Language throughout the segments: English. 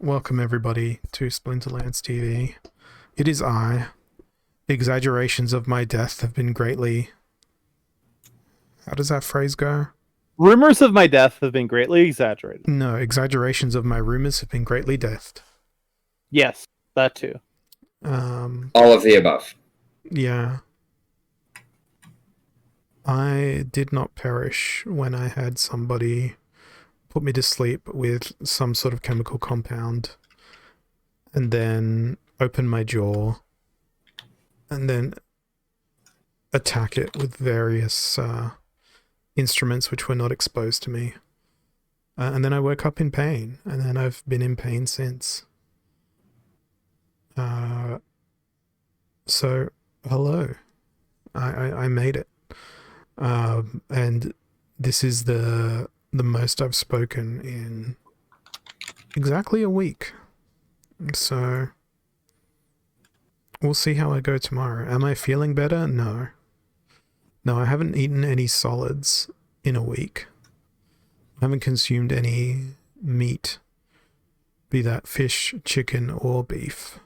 Welcome everybody to Splinterlands TV. It is I. Exaggerations of my death have been greatly... How does that phrase go? Rumors of my death have been greatly exaggerated. No, exaggerations of my rumors have been greatly deathed. Yes, that too. All of the above. Yeah. I did not perish when I had somebody put me to sleep with some sort of chemical compound and then open my jaw and then attack it with various instruments which were not exposed to me. And then I woke up in pain, and then I've been in pain since. So, hello. I made it. And this is the most I've spoken in exactly a week. So, we'll see how I go tomorrow. Am I feeling better? No. No, I haven't eaten any solids in a week. I haven't consumed any meat, be that fish, chicken, or beef,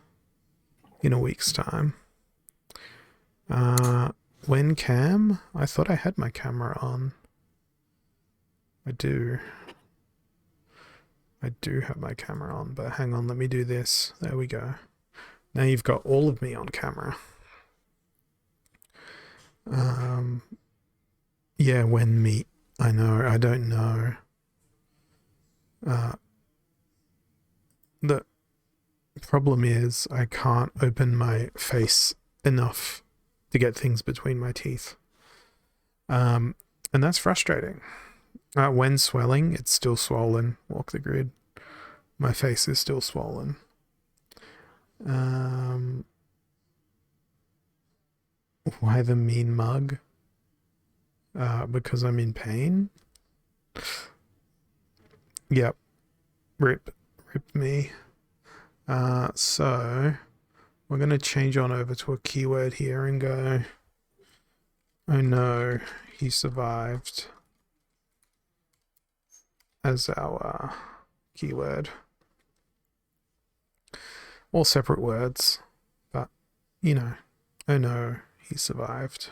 in a week's time. When cam? I thought I had my camera on. I do. I do have my camera on, but hang on, let me do this. There we go. Now you've got all of me on camera. Yeah, when meat. I know, I don't know. The problem is I can't open my face enough to get things between my teeth. And that's frustrating. When swelling, it's still swollen. Walk the grid. My face is still swollen. Why the mean mug? Because I'm in pain? Yep. Rip me. So we're going to change on over to a keyword here and go, oh no, he survived, as our keyword. All separate words, but you know, oh no, he survived.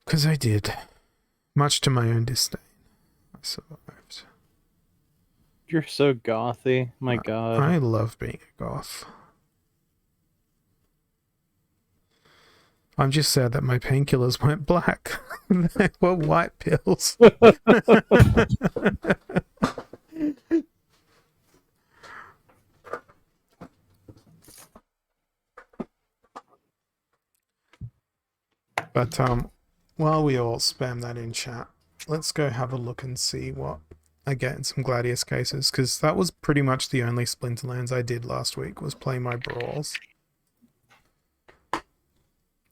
Because I did, much to my own disdain. I survived. You're so gothy. My God. I love being a goth. I'm just sad that my painkillers weren't black. They were white pills. But while we all spam that in chat, let's go have a look and see what I get in some Gladius cases, because that was pretty much the only Splinterlands I did last week, was play my brawls.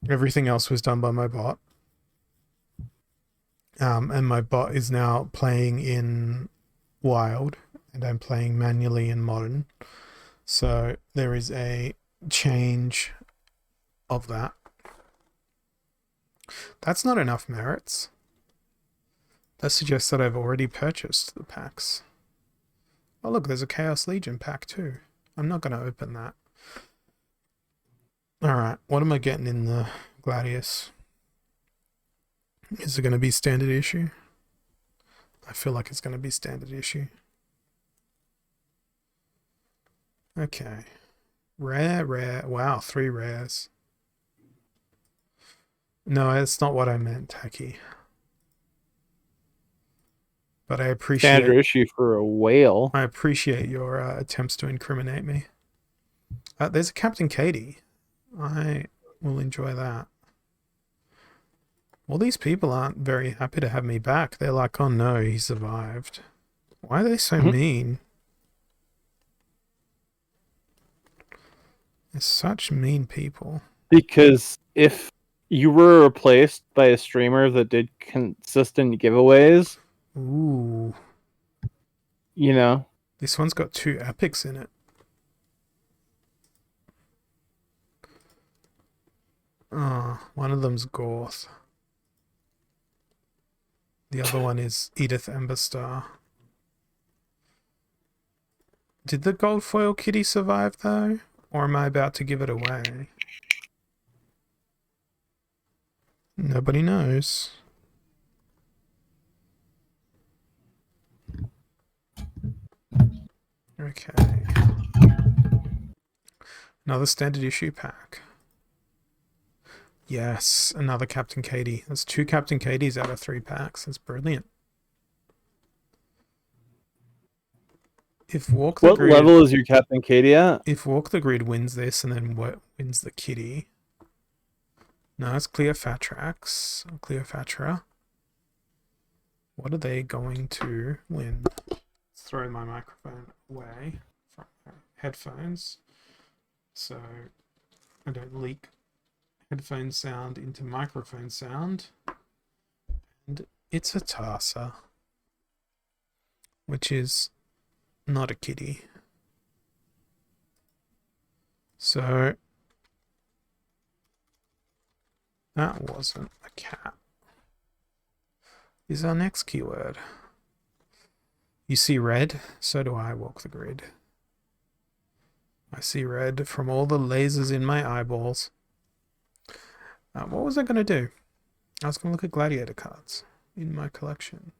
Everything else was done by my bot. And my bot is now playing in Wild, and I'm playing manually in Modern. So there is a change of that. That's not enough merits. That suggests that I've already purchased the packs. Oh look, there's a Chaos Legion pack too. I'm not going to open that. Alright, what am I getting in the Gladius? Is it going to be standard issue? I feel like it's going to be standard issue. Okay. Rare. Wow, 3 rares. No, that's not what I meant, Tacky. But I appreciate... Standard issue for a whale. I appreciate your attempts to incriminate me. There's a Captain Katie. I will enjoy that. All these people aren't very happy to have me back. They're like, oh no, he survived. Why are they so mean? They're such mean people. Because if you were replaced by a streamer that did consistent giveaways, Ooh. you know. This one's got 2 epics in it. Oh, one of them's Gorth. The other one is Edith Emberstar. Did the gold foil kitty survive though? Or am I about to give it away? Nobody knows. Okay. Another standard issue pack. Yes, another Captain Katie. That's 2 Captain Katies out of 3 packs. That's brilliant. If Walk the What Grid, level is your Captain Katie at? if Walk the Grid wins this and then wins the kitty. No, it's Cleopatrax. Cleopatra. What are they going to win? Let's throw my microphone away from my headphones so I don't leak headphone sound into microphone sound. And it's a Tarsa, which is not a kitty. So that wasn't a cat. Is our next keyword. You see red, so do I. Walk the Grid. I see red from all the lasers in my eyeballs. What was I going to do? I was going to look at gladiator cards in my collection.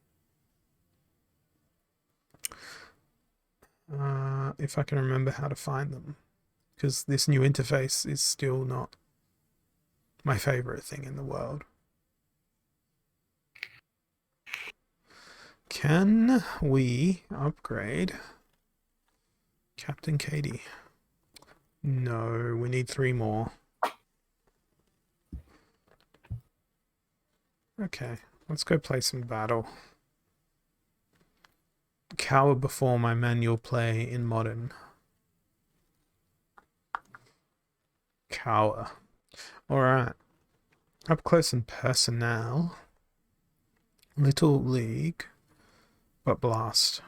If I can remember how to find them. Because this new interface is still not my favorite thing in the world. Can we upgrade Captain Katie? No, we need 3 more. Okay, let's go play some battle. Cower before my manual play in Modern. Cower. Alright. Up close and personnel. Little League. But Blast.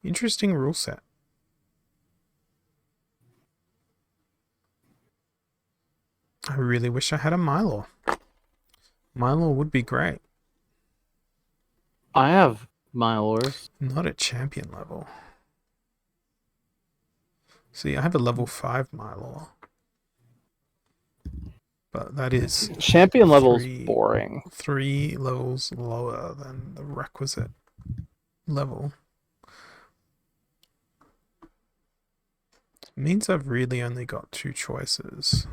Interesting rule set. I really wish I had a Mylor. Mylor would be great. I have Mylors. Not at champion level. See, I have a level 5 Mylor. But that is Champion level's boring. 3 levels lower than the requisite level. It means I've really only got 2 choices.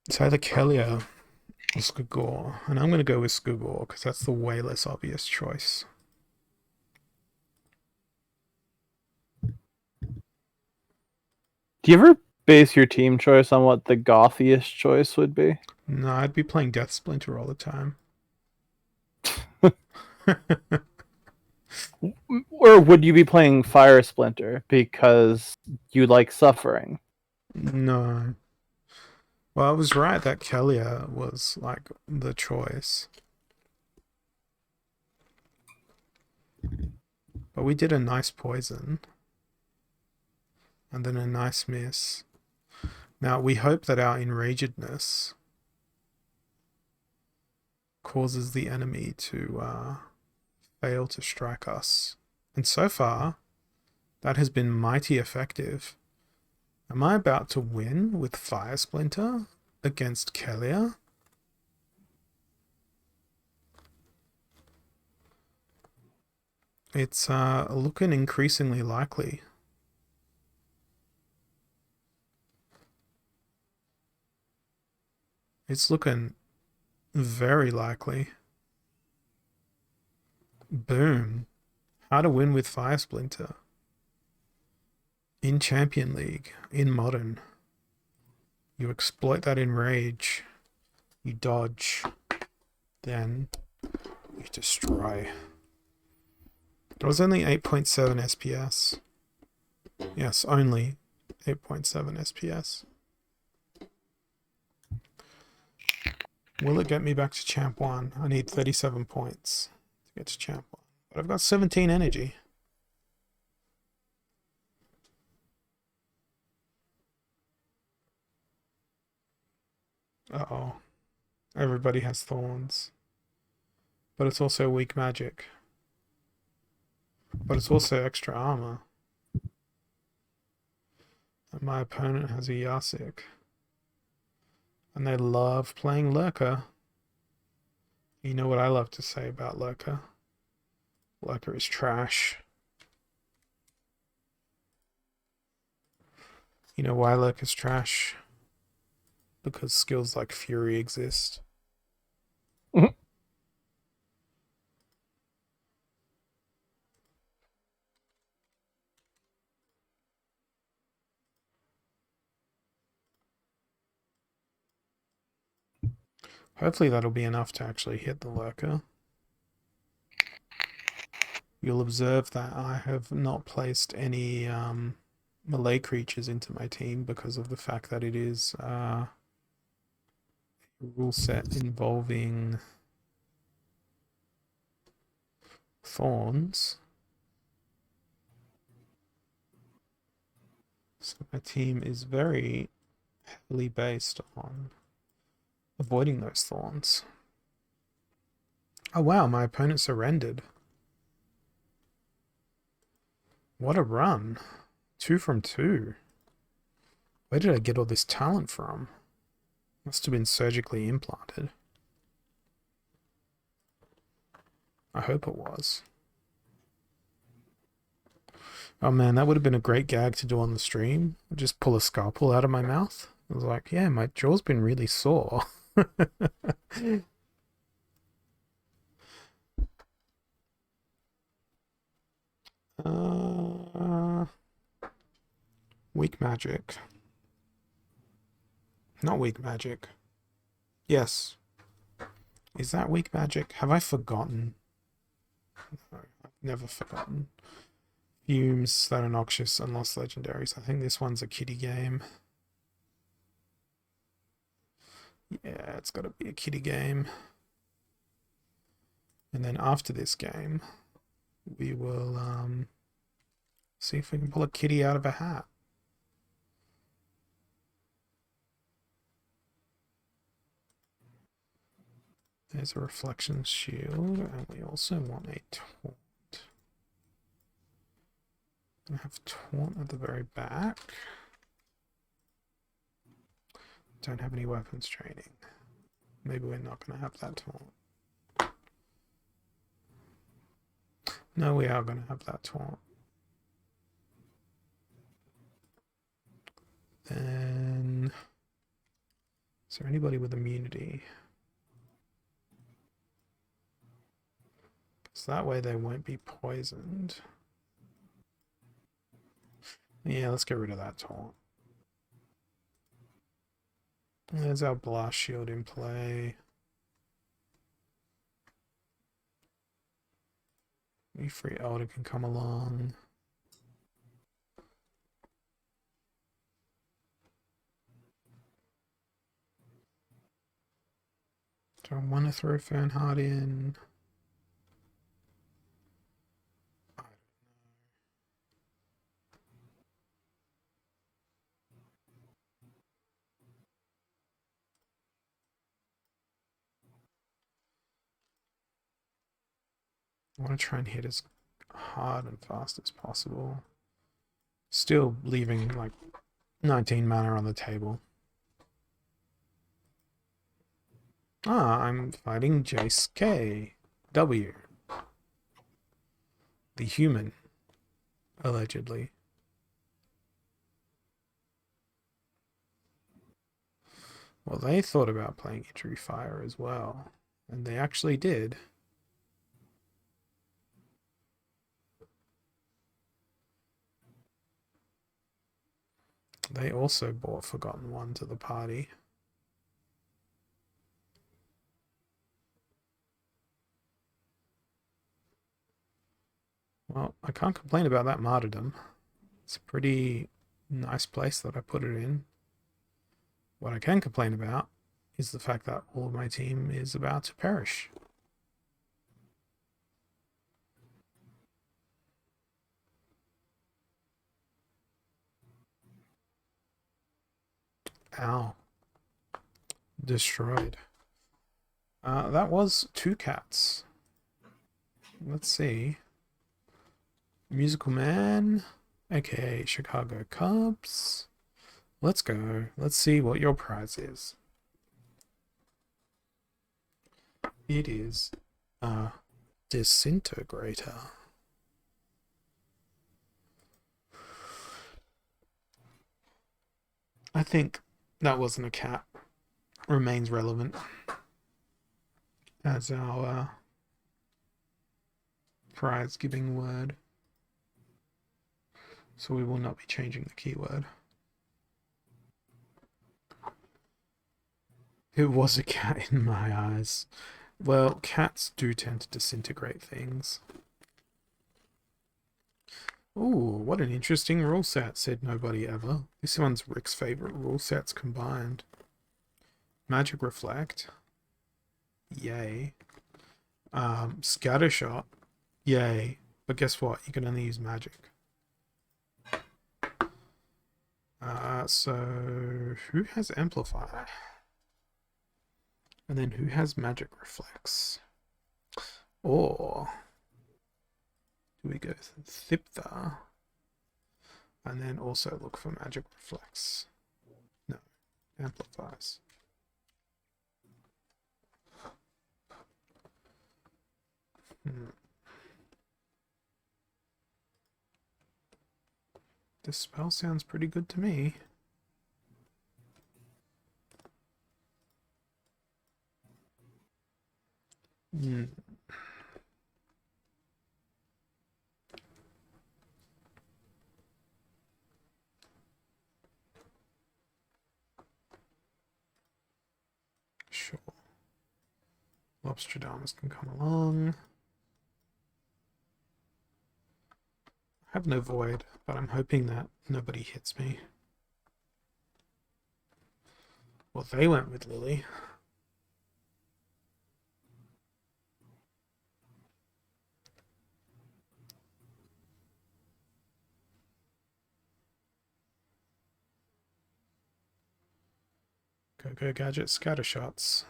It's either Kelia or Skugor. And I'm going to go with Skugor because that's the way less obvious choice. Do you ever base your team choice on what the gothiest choice would be? No, I'd be playing Death Splinter all the time. Or would you be playing Fire Splinter because you like suffering? No. Well, I was right that Kelia was like the choice. But we did a nice poison. And then a nice miss. Now, we hope that our enragedness causes the enemy to fail to strike us. And so far, that has been mighty effective. Am I about to win with Fire Splinter against Kelia? It's looking increasingly likely. It's looking very likely. Boom. How to win with Fire Splinter. In Champion League, in Modern. You exploit that enrage. You dodge. Then you destroy. It was only 8.7 SPS. Yes, only 8.7 SPS. Will it get me back to Champ 1? I need 37 points to get to Champ 1. But I've got 17 energy. Uh-oh. Everybody has thorns. But it's also weak magic. But it's also extra armor. And my opponent has a Yasik. And they love playing Lurker. You know what I love to say about Lurker? Lurker is trash. You know why Lurker's trash? Because skills like Fury exist. Hopefully that'll be enough to actually hit the Lurker. You'll observe that I have not placed any melee creatures into my team because of the fact that it is a rule set involving thorns. So my team is very heavily based on avoiding those thorns. Oh wow, my opponent surrendered. What a run. 2 from 2. Where did I get all this talent from? Must have been surgically implanted. I hope it was. Oh man, that would have been a great gag to do on the stream. Just pull a scalpel out of my mouth. I was like, yeah, my jaw's been really sore. Weak magic. Not weak magic. Yes. Is that weak magic? Have I forgotten? No, I've never forgotten. Fumes that are noxious and lost legendaries. I think this one's a kitty game. Yeah, it's got to be a kitty game. And then after this game, we will see if we can pull a kitty out of a hat. There's a reflection shield, and we also want a taunt. I have taunt at the very back. Don't have any weapons training. Maybe we're not going to have that taunt. No, we are going to have that taunt. Then, is there anybody with immunity? So that way they won't be poisoned. Yeah, let's get rid of that taunt. There's our blast shield in play. Maybe free Elder can come along. Do I want to throw Fernhardt in? I want to try and hit as hard and fast as possible. Still leaving like 19 mana on the table. Ah, I'm fighting Jace K. W. The human. Allegedly. Well, they thought about playing Injury Fire as well. And they actually did. They also brought Forgotten One to the party. Well, I can't complain about that martyrdom. It's a pretty nice place that I put it in. What I can complain about is the fact that all of my team is about to perish. Ow. Destroyed. That was 2 cats. let's see. Musical Man, aka Chicago Cubs. Let's go. Let's see what your prize is. It is a disintegrator. I think that wasn't a cat. Remains relevant as our prize giving word. So we will not be changing the keyword. It was a cat in my eyes. Well, cats do tend to disintegrate things. Ooh, what an interesting rule set, said nobody ever. This one's Rick's favorite rule sets combined. Magic Reflect. Yay. Scattershot. Yay. But guess what? You can only use magic. So who has Amplify? And then who has Magic Reflex? Or do we go Thiptha? And then also look for Magic Reflex. No, Amplifies. This spell sounds pretty good to me. Sure. Lobstradamus can come along. I have no void, but I'm hoping that nobody hits me. Well, they went with Lily. Go gadget scatter shots.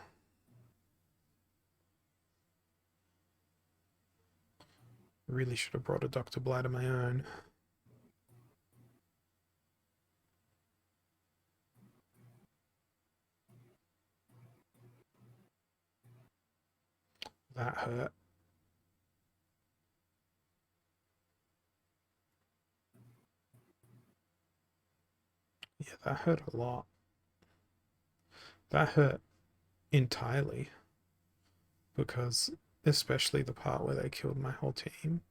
Really should have brought a Dr. Blight of my own. That hurt. Yeah, that hurt a lot. That hurt entirely. Because, especially the part where they killed my whole team.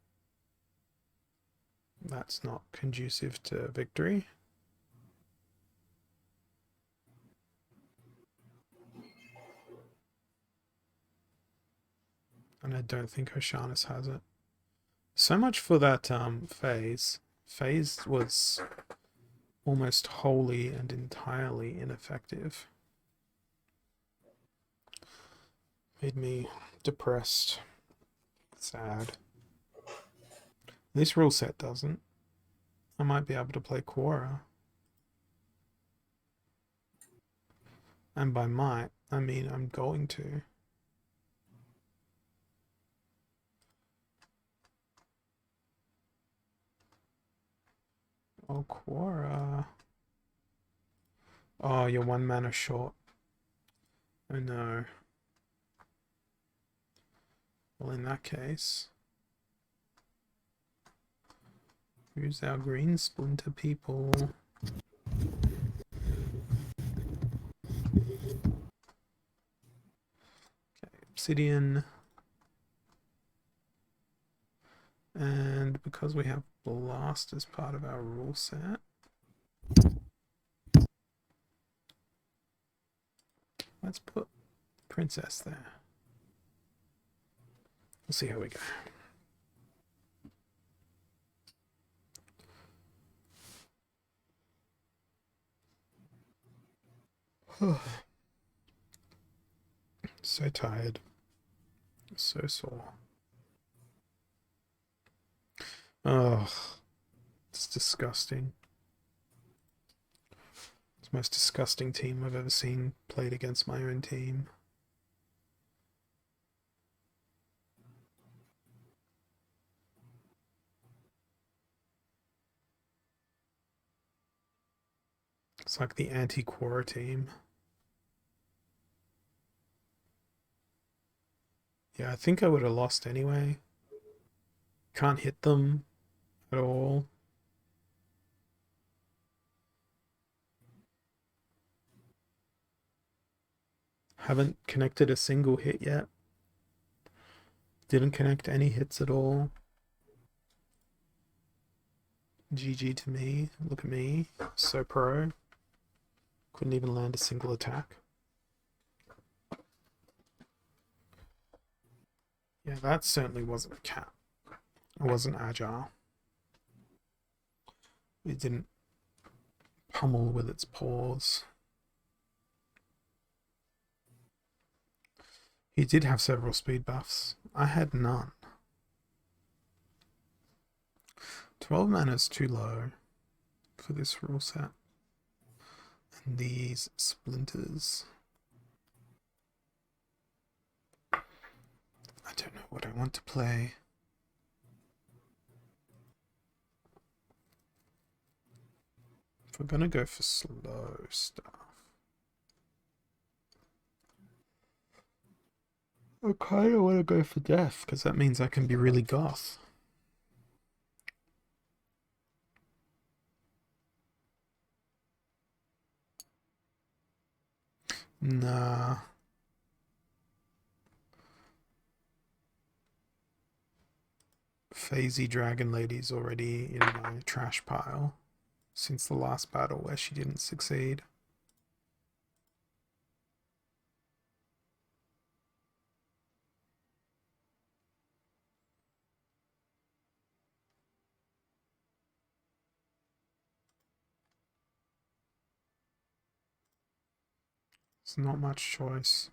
That's not conducive to victory. And I don't think Oceanus has it. So much for that phase. Phase was almost wholly and entirely ineffective. Made me depressed. Sad. This rule set doesn't. I might be able to play Quora. And by might, I mean I'm going to. Oh, Quora. Oh, you're 1 mana short. Oh no. Well, in that case, who's our green splinter people? Okay, Obsidian. And because we have Blast as part of our rule set, let's put Princess there. We'll see how we go. So tired. So sore. Oh, it's disgusting. It's the most disgusting team I've ever seen played against my own team. It's like the anti-Quora team. Yeah, I think I would have lost anyway. Can't hit them at all. Haven't connected a single hit yet. Didn't connect any hits at all. GG to me. Look at me. So pro. Couldn't even land a single attack. Yeah, that certainly wasn't a cat. It wasn't agile. It didn't pummel with its paws. He did have several speed buffs. I had none. 12 mana is too low for this rule set. And these splinters. I don't know what I want to play. If we're gonna go for slow stuff. I kind of want to go for death because that means I can be really goth. Nah. Phasey Dragon Lady's already in my trash pile since the last battle where she didn't succeed. It's not much choice.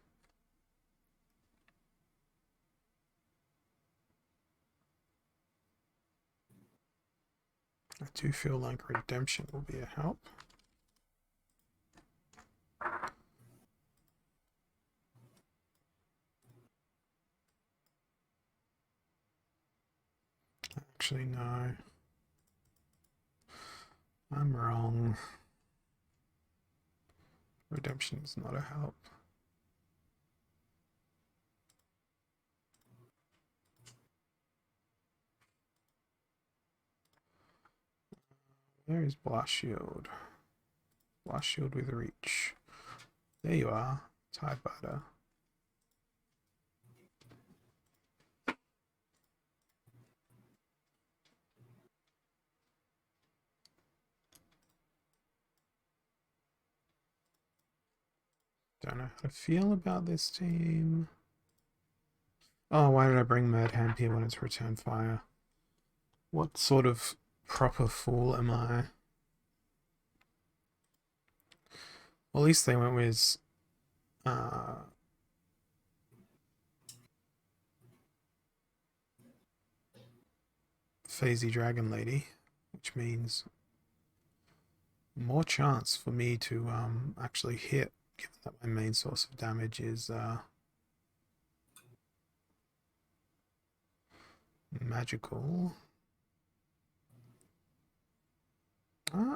I do feel like redemption will be a help. Actually, no. I'm wrong. Redemption is not a help. Where is Blast Shield? Blast Shield with reach. There you are. Tidebiter. Don't know how to feel about this team. Oh, why did I bring Mad Hand here when it's Return Fire? What sort of proper fool am I? Well, at least they went with Phasey Dragon Lady, which means more chance for me to actually hit, given that my main source of damage is magical.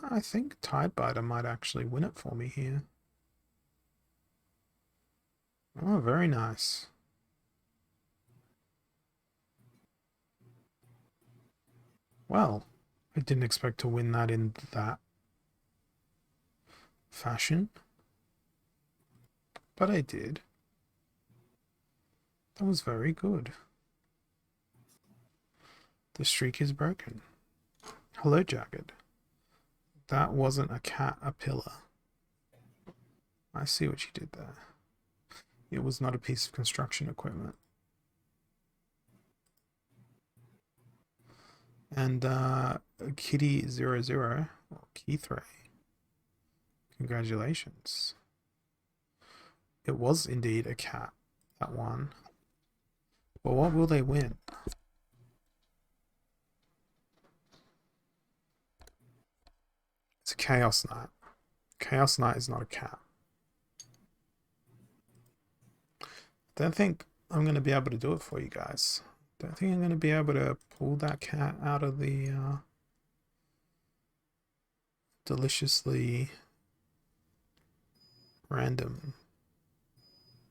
I think Tidebiter might actually win it for me here. Oh, very nice. Well, I didn't expect to win that in that fashion, but I did. That was very good. The streak is broken. Hello, Jagged. That wasn't a cat, a pillar. I see what you did there. It was not a piece of construction equipment. And Kitty00, or Keythray, congratulations. It was indeed a cat that won. But what will they win? It's a Chaos Knight. Chaos Knight is not a cat. Don't think I'm going to be able to do it for you guys. Don't think I'm going to be able to pull that cat out of the deliciously random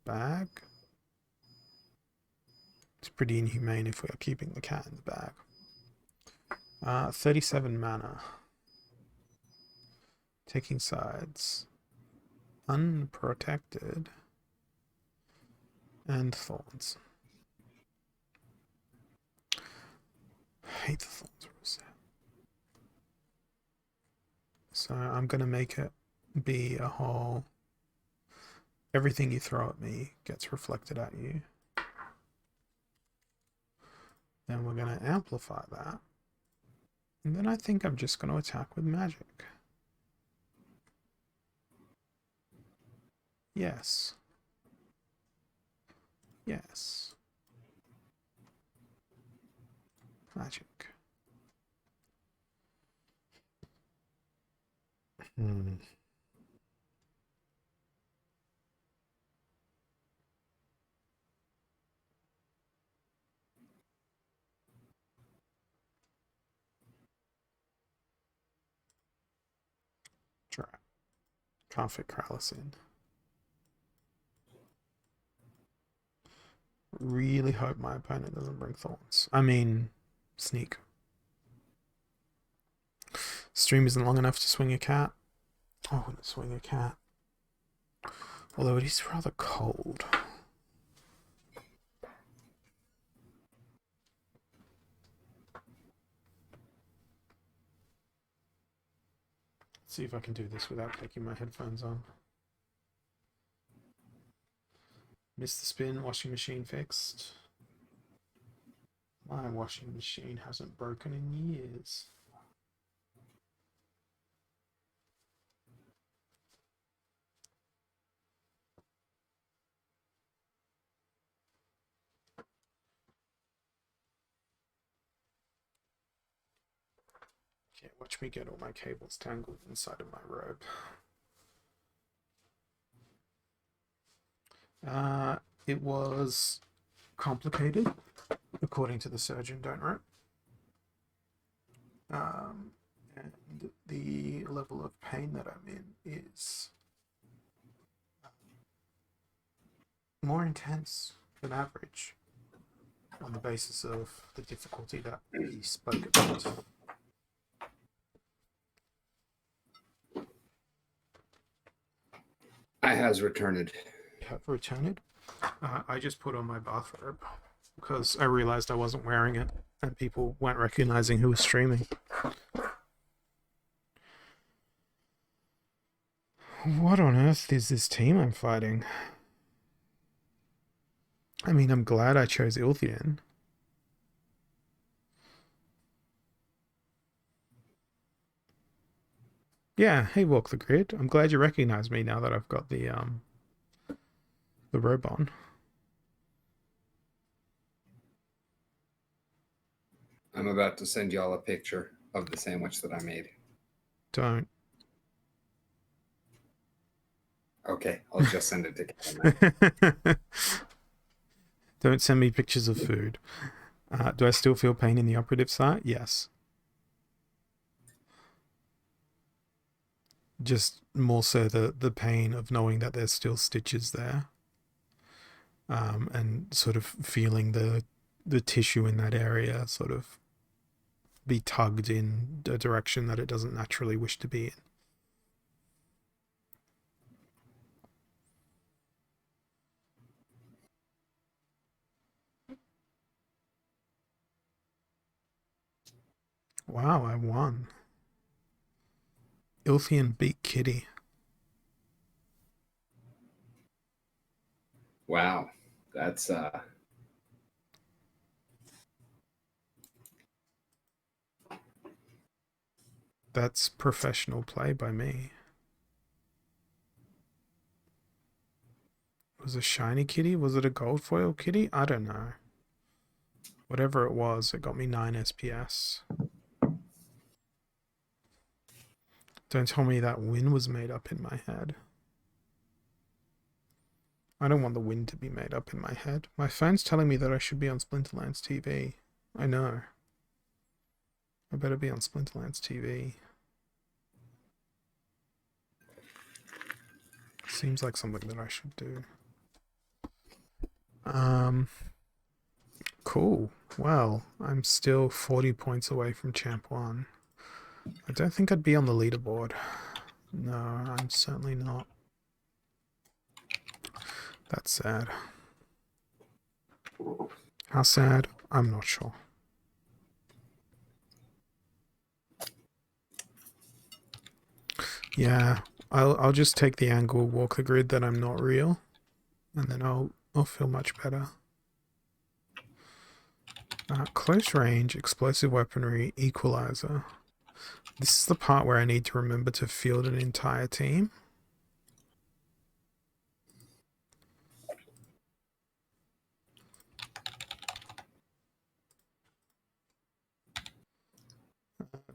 bag. It's pretty inhumane if we are keeping the cat in the bag. 37 mana. Taking sides. Unprotected. And thorns. I hate the thorns rule set. So I'm going to make it be a whole... Everything you throw at me gets reflected at you. Then we're going to amplify that. And then I think I'm just going to attack with magic. Yes. Yes. Magic. Trap. Can't fit Krallis in. Really hope my opponent doesn't bring thorns. I mean, sneak. Stream isn't long enough to swing a cat. Oh, I'm gonna swing a cat. Although it is rather cold. Let's see if I can do this without taking my headphones on. Missed the spin, washing machine fixed. My washing machine hasn't broken in years. Okay, watch me get all my cables tangled inside of my robe. It was complicated, according to the surgeon, don't worry. And the level of pain that I'm in is more intense than average on the basis of the difficulty that he spoke about. I has returned. Have returned. I just put on my bathrobe because I realized I wasn't wearing it and people weren't recognizing who was streaming. What on earth is this team I'm fighting? I mean, I'm glad I chose Ilthian. Yeah, hey, Walk the Grid. I'm glad you recognize me now that I've got the robe on. I'm about to send y'all a picture of the sandwich that I made. Don't. Okay, I'll just send it to Kevin. Don't send me pictures of food. Do I still feel pain in the operative site? Yes. Just more so the pain of knowing that there's still stitches there. And sort of feeling the tissue in that area sort of be tugged in a direction that it doesn't naturally wish to be in. Wow, I won. Ilthian beat Kitty. Wow, that's That's professional play by me. Was it a shiny kitty? Was it a gold foil kitty? I don't know. Whatever it was, it got me 9 SPS. Don't tell me that win was made up in my head. I don't want the win to be made up in my head. My phone's telling me that I should be on Splinterlands TV. I know. I better be on Splinterlands TV. Seems like something that I should do. Cool. Well, I'm still 40 points away from Champ 1. I don't think I'd be on the leaderboard. No, I'm certainly not. That's sad. How sad? I'm not sure. Yeah, I'll just take the angle, walk the grid that I'm not real, and then I'll feel much better. Close range, explosive weaponry, equalizer. This is the part where I need to remember to field an entire team.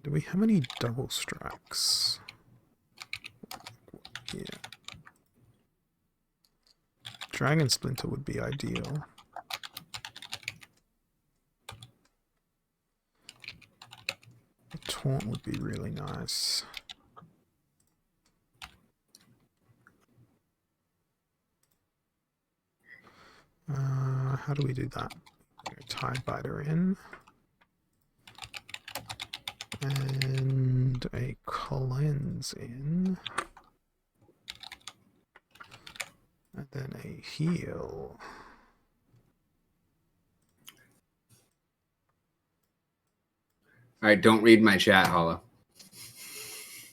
Do we have any double strikes? Yeah. Dragon Splinter would be ideal. A taunt would be really nice. How do we do that? Tide Biter in. And a cleanse in. And then a heal. All right, don't read my chat, Hollow.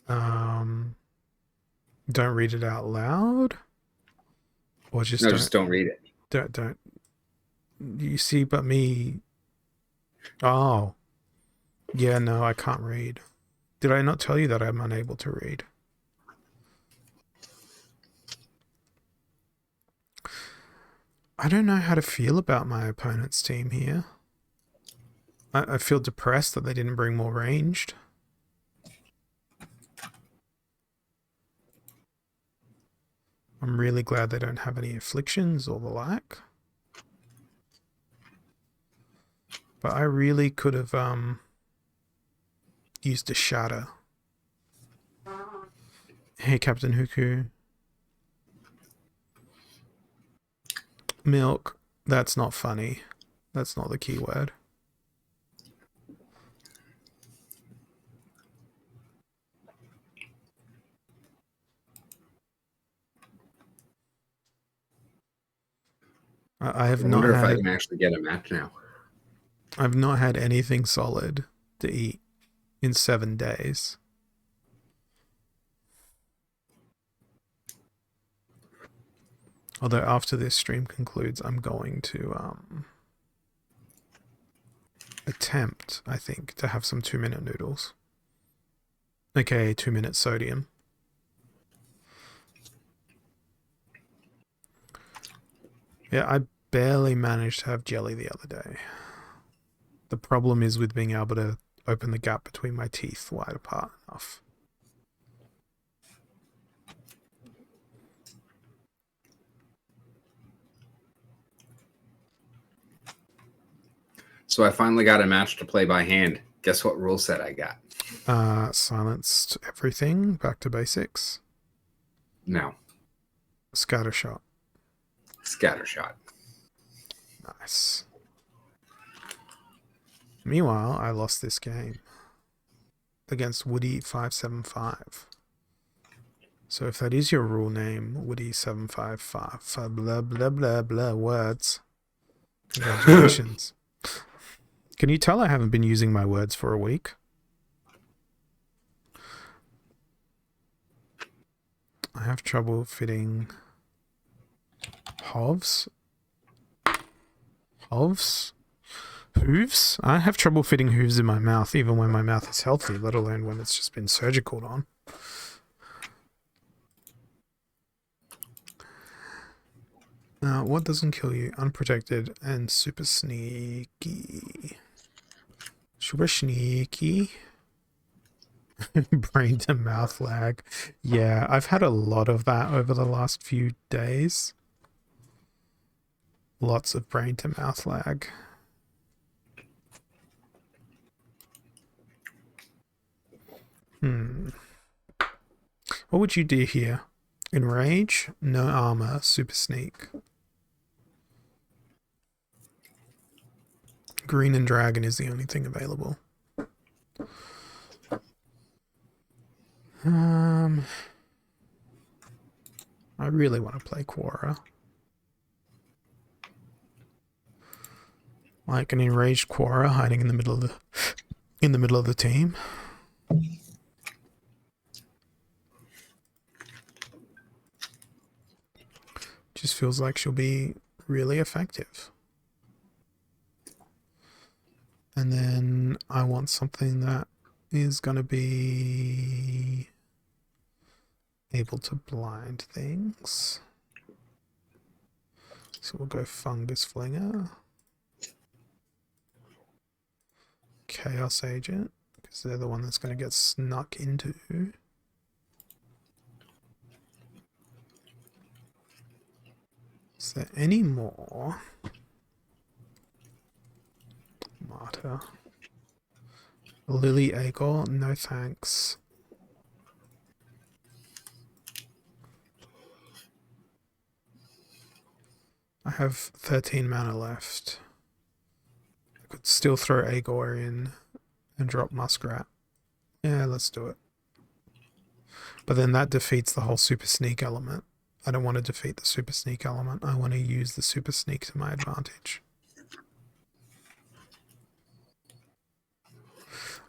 Don't read it out loud? Or just No, don't, just don't read it. don't. You see, but me. Oh. Yeah, no, I can't read. Did I not tell you that I'm unable to read? I don't know how to feel about my opponent's team here. I feel depressed that they didn't bring more ranged. I'm really glad they don't have any afflictions or the like. But I really could have used a shatter. Hey, Captain Huku. Milk. That's not funny. That's not the keyword. I have not wonder if I had. can actually get a match now. I've not had anything solid to eat in 7 days. Although after this stream concludes, I'm going to attempt, I think, to have some 2-minute noodles. Okay, 2-minute sodium. Yeah, I barely managed to have jelly the other day. The problem is with being able to open the gap between my teeth wide apart enough. So I finally got a match to play by hand. Guess what rule set I got? Silenced everything, back to basics. No. Scattershot. Scattershot. Nice. Meanwhile, I lost this game against Woody575. So if that is your rule name, Woody755, blah blah blah blah words. Congratulations. Can you tell I haven't been using my words for a week? I have trouble fitting hooves. Hooves? I have trouble fitting hooves in my mouth, even when my mouth is healthy, let alone when it's just been surgical on. What doesn't kill you? Unprotected and super sneaky. Super sneaky. Brain to mouth lag. Yeah, I've had a lot of that over the last few days. Lots of brain to mouth lag. What would you do here? Enrage, no armor, super sneak. Green and dragon is the only thing available. I really want to play Quora. Like an enraged Quora hiding in the middle of the team. Just feels like she'll be really effective. And then I want something that is going to be able to blind things. So we'll go Fungus Flinger. Chaos Agent, because they're the one that's going to get snuck into. Is there any more? Martyr. Lily Agor, no thanks. I have 13 mana left. I could still throw Agor in and drop Muskrat. Yeah, let's do it. But then that defeats the whole super sneak element. I don't want to defeat the super sneak element. I want to use the super sneak to my advantage.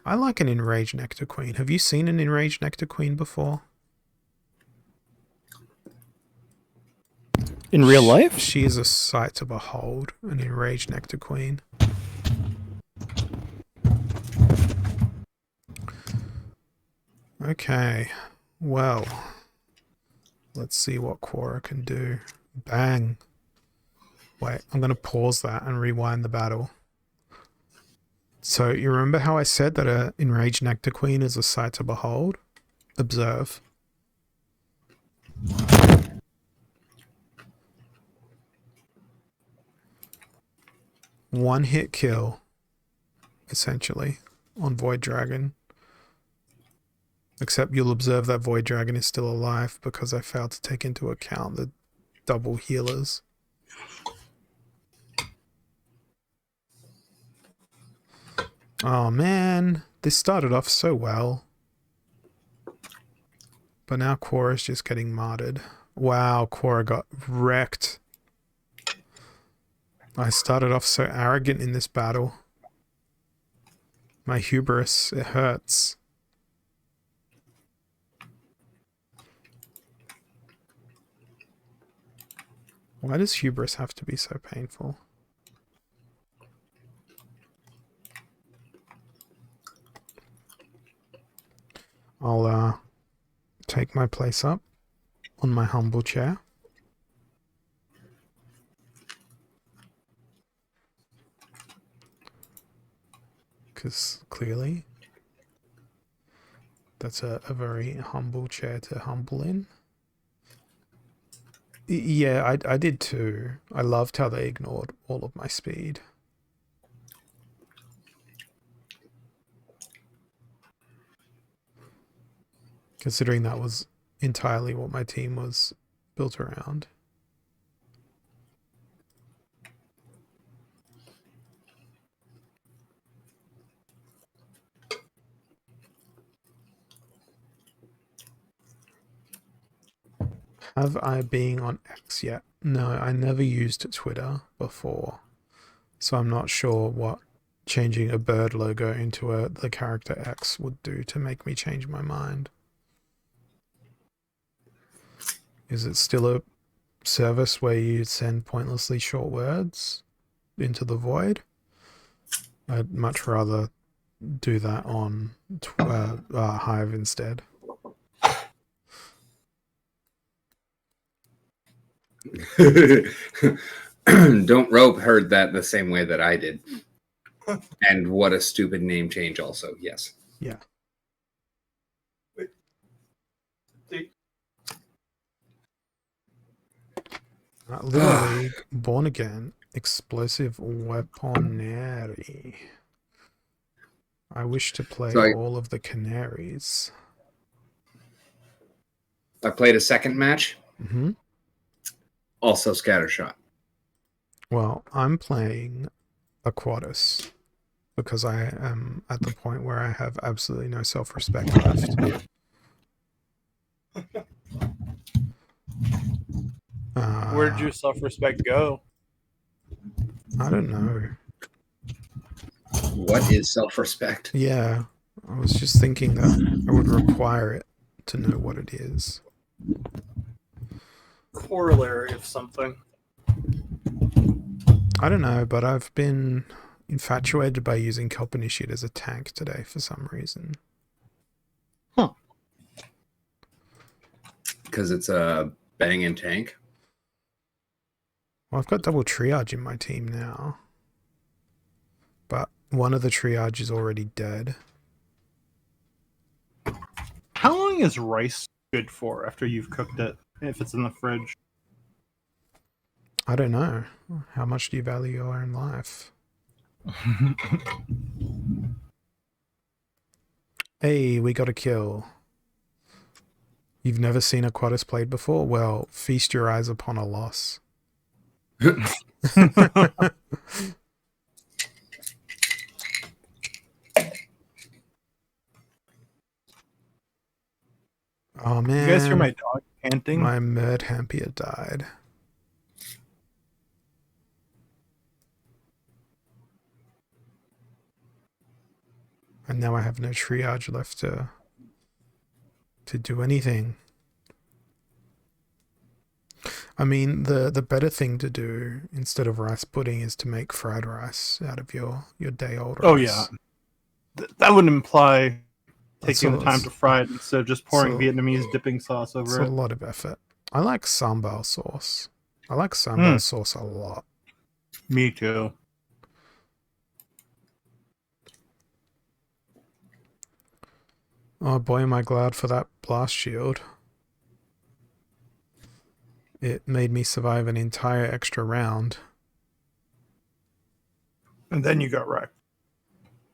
I like an Enraged Nectar Queen. Have you seen an Enraged Nectar Queen before? In real life? She is a sight to behold, an Enraged Nectar Queen. Okay, well, let's see what Quora can do. Bang. Wait, I'm going to pause that and rewind the battle. So you remember how I said that an Enraged Nectar Queen is a sight to behold? Observe. One hit kill, essentially, on Void Dragon. Except you'll observe that Void Dragon is still alive because I failed to take into account the double healers. Oh man, this started off so well. But now Quora's just getting martyred. Wow, Quora got wrecked. I started off so arrogant in this battle. My hubris, it hurts. Why does hubris have to be so painful? I'll take my place up on my humble chair. Because clearly that's a very humble chair to humble in. Yeah, I did too. I loved how they ignored all of my speed. Considering that was entirely what my team was built around. Have I been on X yet? No, I never used Twitter before. So I'm not sure what changing a bird logo into the character X would do to make me change my mind. Is it still a service where you send pointlessly short words into the void? I'd much rather do that on Hive instead. Don't Rope heard that the same way that I did. And what a stupid name change also, yes. Yeah. Little League, Born Again, Explosive Weaponry. I wish to play all of the canaries. I played a second match, Mm-hmm. also scattershot. Well, I'm playing Aquatus because I am at the point where I have absolutely no self-respect left. Where'd your self-respect go? I don't know. What is self-respect? Yeah, I was just thinking that I would require it to know what it is. Corollary of something. I don't know, but I've been infatuated by using Kelpanishit as a tank today for some reason. Because it's a banging tank. Well, I've got double triage in my team now. But one of the triage is already dead. How long is rice good for after you've cooked it? If it's in the fridge. I don't know. How much do you value your own life? Hey, we got a kill. You've never seen Aquatus played before? Well, feast your eyes upon a loss. Oh man. You guys hear my dog panting? My Merdhampia died. And now I have no triage left to do anything. I mean, the better thing to do instead of rice pudding is to make fried rice out of your day old rice. Oh yeah. That would imply That's taking the time to fry it instead of just pouring so- Vietnamese dipping sauce It's over a it. lot of effort. I like sambal sauce. I like sambal sauce a lot. Me too. Oh boy, am I glad for that blast shield. It made me survive an entire extra round. And then you got wrecked.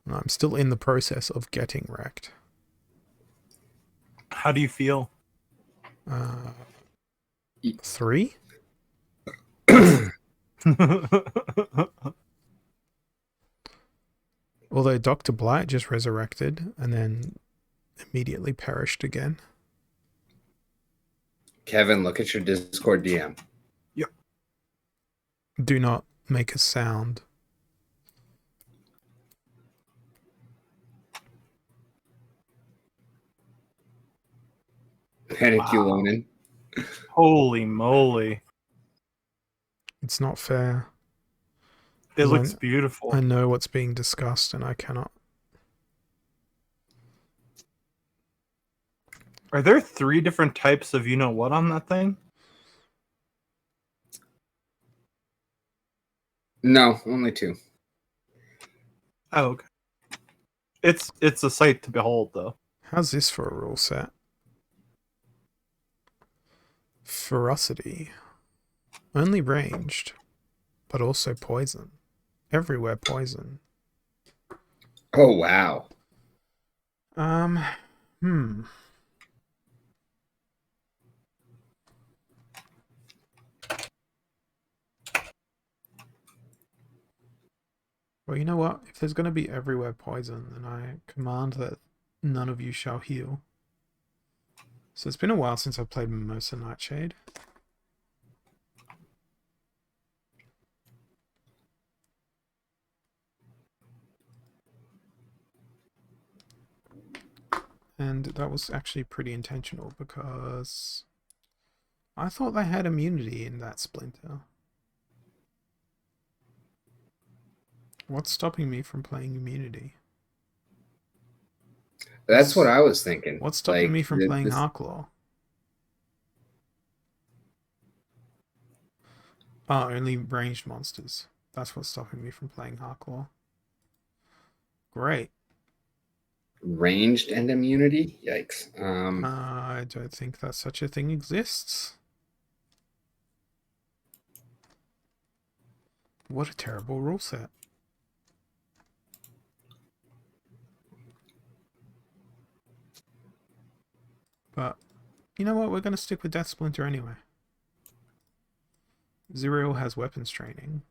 I'm still in the process of getting wrecked. How do you feel? 3? Although Dr. Blight just resurrected and then immediately perished again. Kevin, look at your Discord DM. Do not make a sound. Paniculonin. Holy moly. It's not fair. It 'Cause looks beautiful. I know what's being discussed and I cannot. Are there 3 different types of you know what on that thing? No, only 2. Oh, okay. It's a sight to behold, though. How's this for a rule set? Ferocity. Only ranged, but also poison. Everywhere poison. Oh, wow. Well, you know what? If there's going to be everywhere poison, then I command that none of you shall heal. So it's been a while since I've played Mimosa Nightshade. And that was actually pretty intentional because I thought they had immunity in that Splinter. What's stopping me from playing immunity? That's what I was thinking. What's stopping me from playing this- Harklaw? Oh, only ranged monsters. That's what's stopping me from playing Harklaw. Great. Ranged and immunity? Yikes. I don't think that such a thing exists. What a terrible rule set. But You know what? We're going to stick with Death Splinter anyway. Zuriel has weapons training,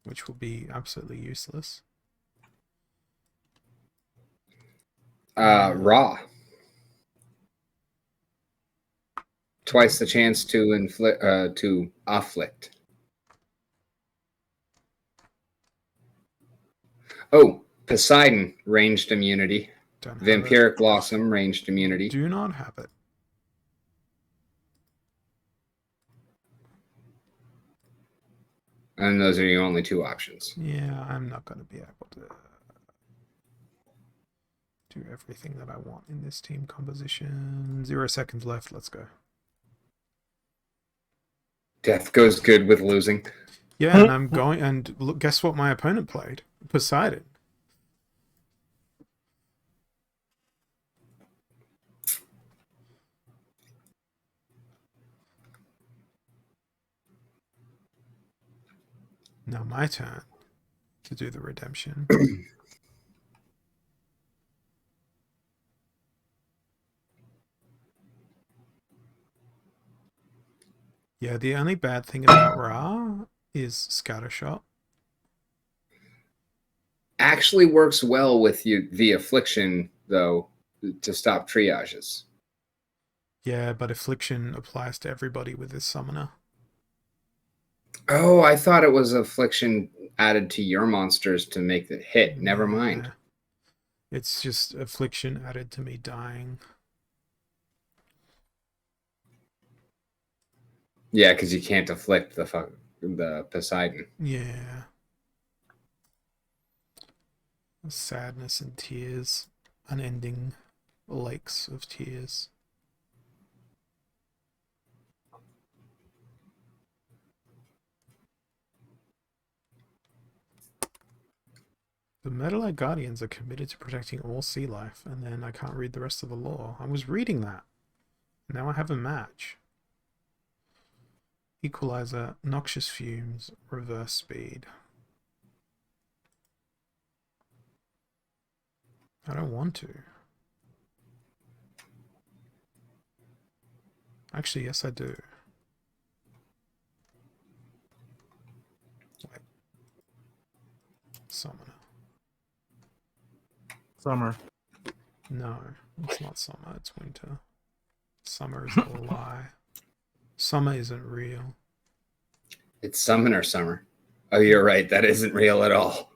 which will be absolutely useless. Raw. Twice the chance to afflict. Oh, Poseidon, ranged immunity. Don't have it. Vampiric Blossom, ranged immunity. Do not have it. And those are your only two options. Yeah, I'm not going to be able to do everything that I want in this team composition. 0 seconds left. Let's go. Death goes good with losing. Yeah, and I'm going, and look, guess what my opponent played? Poseidon. Now my turn to do the redemption. Yeah, the only bad thing about Ra is Scattershot. Actually works well with the affliction, though, to stop triages. Yeah, but Affliction applies to everybody with this summoner. Oh, I thought it was affliction added to your monsters to make the hit. Never mind. It's just Affliction added to me dying. Yeah, because you can't afflict the Poseidon. Yeah. Sadness and tears. Unending lakes of tears. The Metalite Guardians are committed to protecting all sea life, and then I can't read the rest of the lore. I was reading that. Now I have a match. Equalizer, Noxious Fumes, Reverse Speed. I don't want to. Actually, yes I do. Wait. Summoner. Summer. No, it's not summer, it's winter. Summer is a lie. Summer isn't real. It's Summoner Summer. Oh, you're right. That isn't real at all.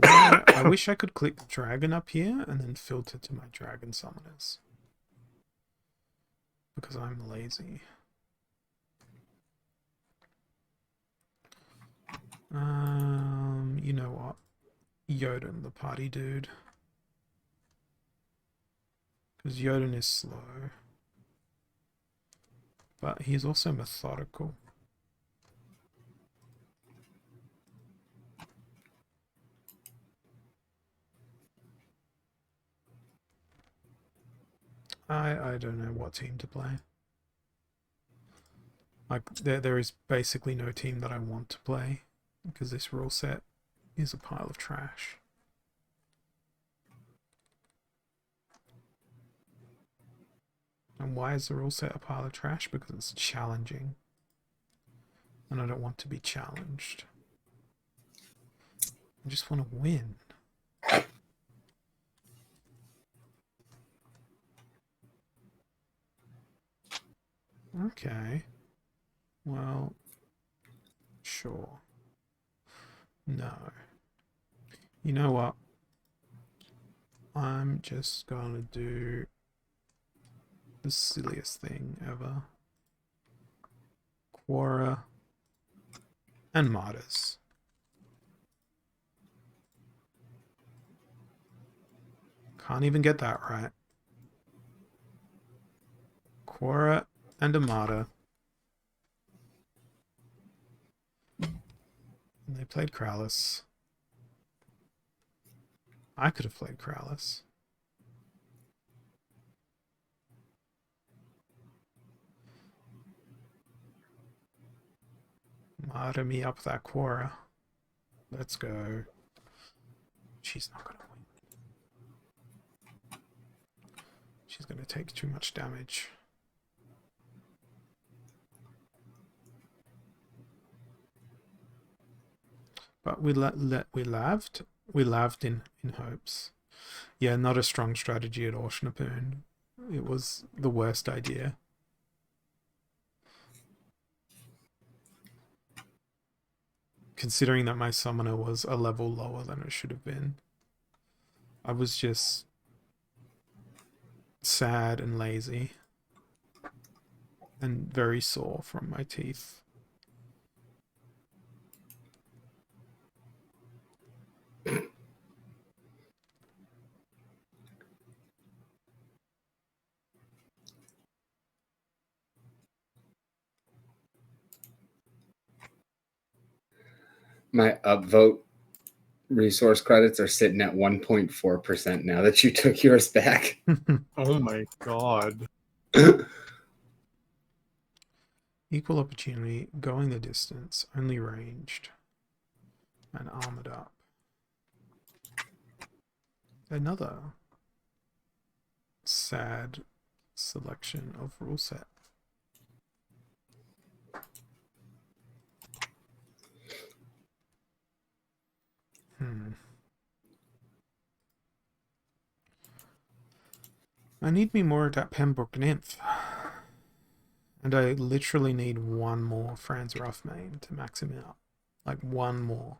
I wish I could click dragon up here and then filter to my dragon summoners. Because I'm lazy. You know what? Jotun, the party dude. Because Jotun is slow. But he's also methodical. I don't know what team to play. Like there is basically no team that I want to play because this rule set is a pile of trash. And why is the rule set a pile of trash? Because it's challenging. And I don't want to be challenged. I just want to win. Okay. Well, sure. No. You know what? I'm just gonna do the silliest thing ever. Quora and Martyrs. Can't even get that right. Quora and a Martyr. And they played Krallis. I could have played Krallis. Martyr me up that Quora. Let's go. She's not gonna win. She's gonna take too much damage. But we laved in hopes. Yeah, not a strong strategy at all, Schnapoon. It was the worst idea. Considering that my summoner was a level lower than it should have been. I was just sad and lazy. And very sore from my teeth. My upvote resource credits are sitting at 1.4% now that you took yours back. Oh my god. Equal opportunity, going the distance, only ranged, and armored up. Another sad selection of rule set. I need me more of that Pembroke Nymph. And I literally need one more Franz Roughmane to max him out. Like one more.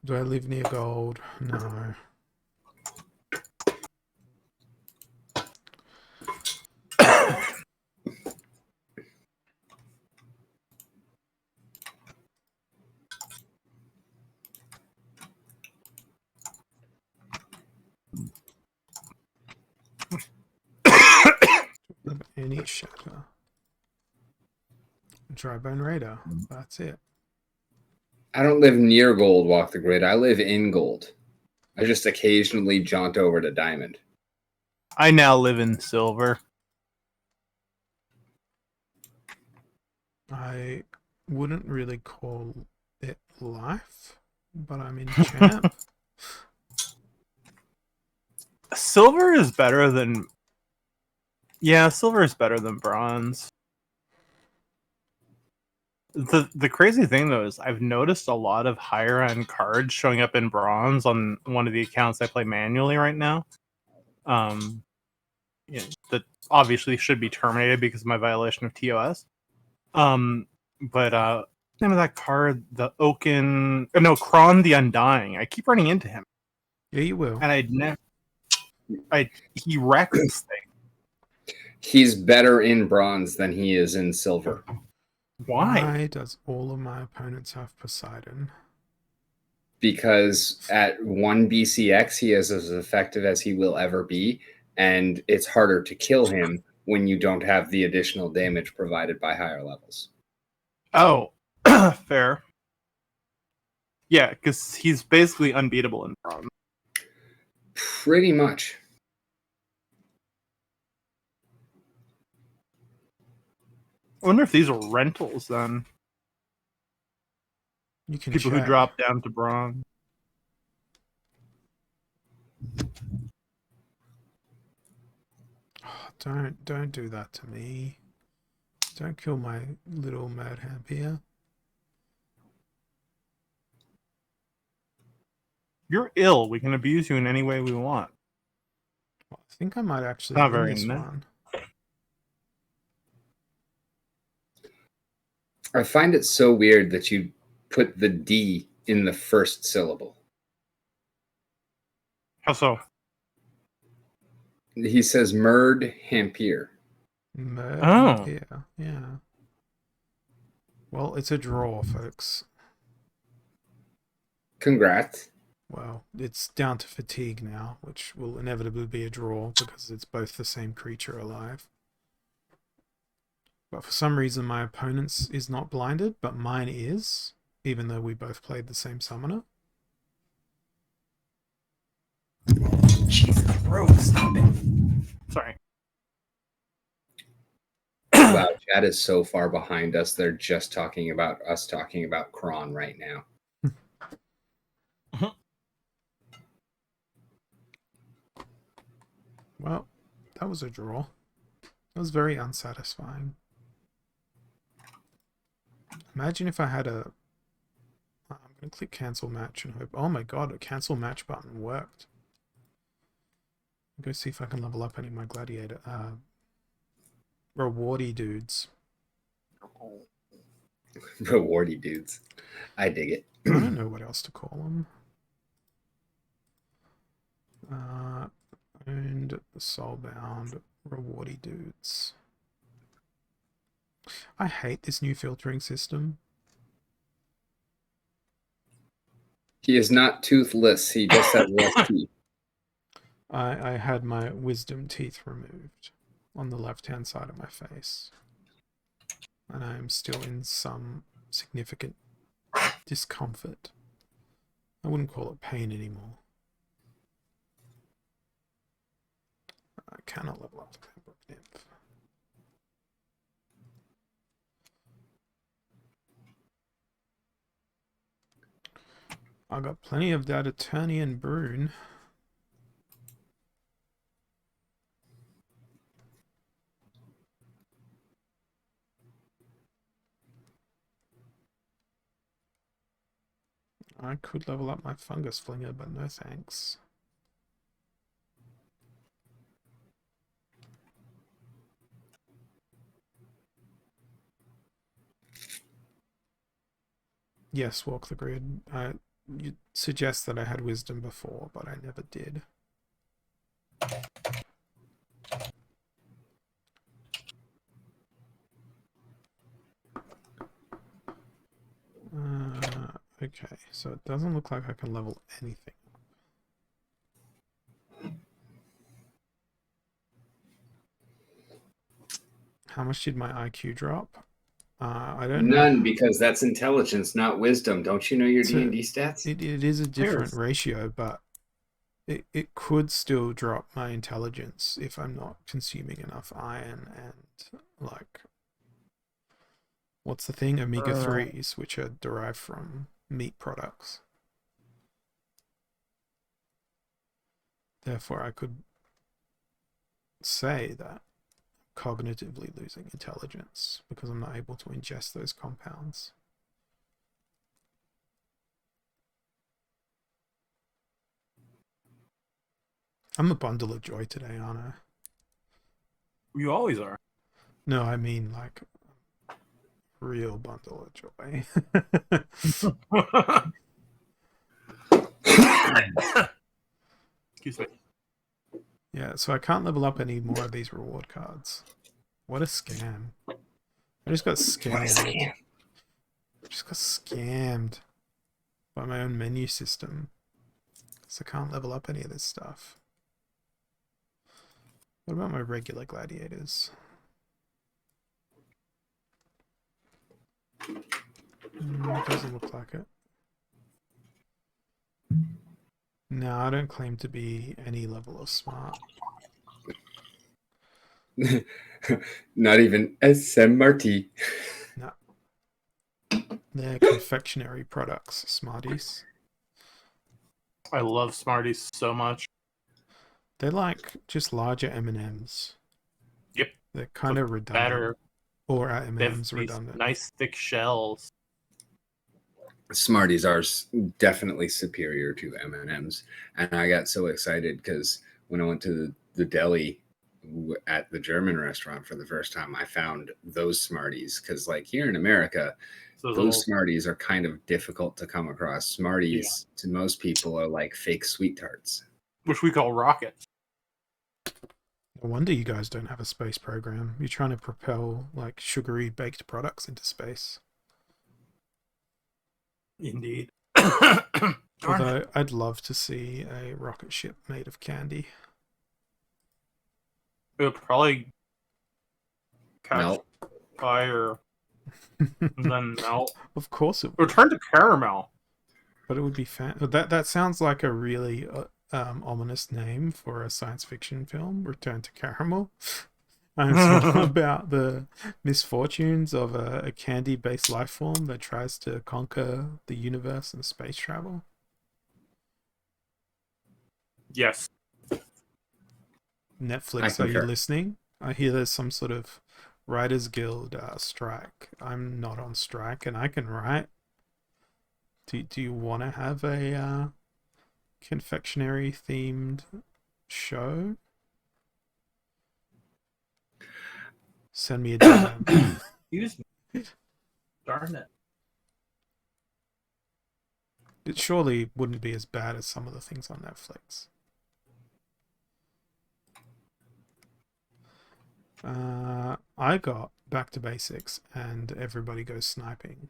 Do I live near gold? No. Any shatter. Drybone Raider. That's it. I don't live near gold, Walk the Grid. I live in gold. I just occasionally jaunt over to diamond. I now live in silver. I wouldn't really call it life, but I'm in champ. Silver is better than... Yeah, silver is better than bronze. The crazy thing, though, is I've noticed a lot of higher-end cards showing up in bronze on one of the accounts I play manually right now. That obviously should be terminated because of my violation of TOS. But name of that card, the Oaken... no, Kron the Undying. I keep running into him. Yeah, you will. And he wrecks this thing. He's better in bronze than he is in silver. Why? Why does all of my opponents have Poseidon? Because at 1 BCX, he is as effective as he will ever be, and it's harder to kill him when you don't have the additional damage provided by higher levels. Oh, fair. Yeah, because he's basically unbeatable in bronze. Pretty much. I wonder if these are rentals then. You can People who check. drop down to bronze. Oh, don't do that to me. Don't kill my little madhab here. You're ill. We can abuse you in any way we want. Well, I think I might actually Not win very this nice. one. I find it so weird that you put the D in the first syllable. How so? He says Murd Hampier. Oh. Here, yeah. Well, it's a draw, folks. Congrats. Well, it's down to fatigue now, which will inevitably be a draw because it's both the same creature alive. But for some reason my opponent's is not blinded, but mine is, even though we both played the same summoner. Jesus, bro, stop it. Sorry. Wow, chat is so far behind us. They're just talking about us talking about Kron right now. Well, that was a draw. That was very unsatisfying. Imagine if I had a... I'm going to click cancel match and hope... Oh my god, a cancel match button worked. Go see if I can level up any of my gladiator... rewardy dudes. Rewardy dudes. I dig it. I don't know what else to call them. And soulbound rewardy dudes. I hate this new filtering system. He is not toothless. He just has less teeth. I had my wisdom teeth removed on the left-hand side of my face. And I am still in some significant discomfort. I wouldn't call it pain anymore. I cannot level up the Pembroke Nymph. I got plenty of that Eternian Brune. I could level up my Fungus Flinger, but no thanks. Yes, walk the grid. You suggest that I had wisdom before, but I never did. Okay, so it doesn't look like I can level anything. How much did my IQ drop? I don't know. None, because that's intelligence, not wisdom. Don't you know your So D&D stats? it is a different ratio, but it could still drop my intelligence if I'm not consuming enough iron and, like, what's the thing? Omega-3s, which are derived from meat products. Therefore, I could say that cognitively losing intelligence because I'm not able to ingest those compounds. I'm a bundle of joy today, aren't I? You always are. No, I mean like real bundle of joy. Excuse me. Yeah, so I can't level up any more of these reward cards. What a scam. I just got scammed. What a scam. I just got scammed by my own menu system. So I can't level up any of this stuff. What about my regular gladiators? Doesn't look like it. No, I don't claim to be any level of smart. Not even SMRT. No. They're confectionery products, Smarties. I love Smarties so much. They're like just larger M&Ms. Yep. They're kind of redundant. Better. Or are They have M&Ms these redundant? nice thick shells. Smarties are definitely superior to M&Ms. And I got so excited because when I went to the deli at the German restaurant for the first time, I found those Smarties. Because like here in America, those Smarties are kind of difficult to come across. Smarties to most people are like fake sweet tarts. Which we call rockets. No wonder you guys don't have a space program. You're trying to propel like sugary baked products into space. Indeed. Although I'd love to see a rocket ship made of candy. It would probably catch Melt. fire and then melt. Of course it It would. would turn to caramel. But it would be that sounds like a really ominous name for a science fiction film, Return to Caramel. And it's all about the misfortunes of a candy-based life form that tries to conquer the universe and space travel. Yes. Netflix, are you concur. listening? I hear there's some sort of Writers Guild strike. I'm not on strike, and I can write. Do you want to have a confectionery themed show? Send me a DM. Excuse me. Darn it. It surely wouldn't be as bad as some of the things on Netflix. I got Back to Basics and Everybody Goes Sniping.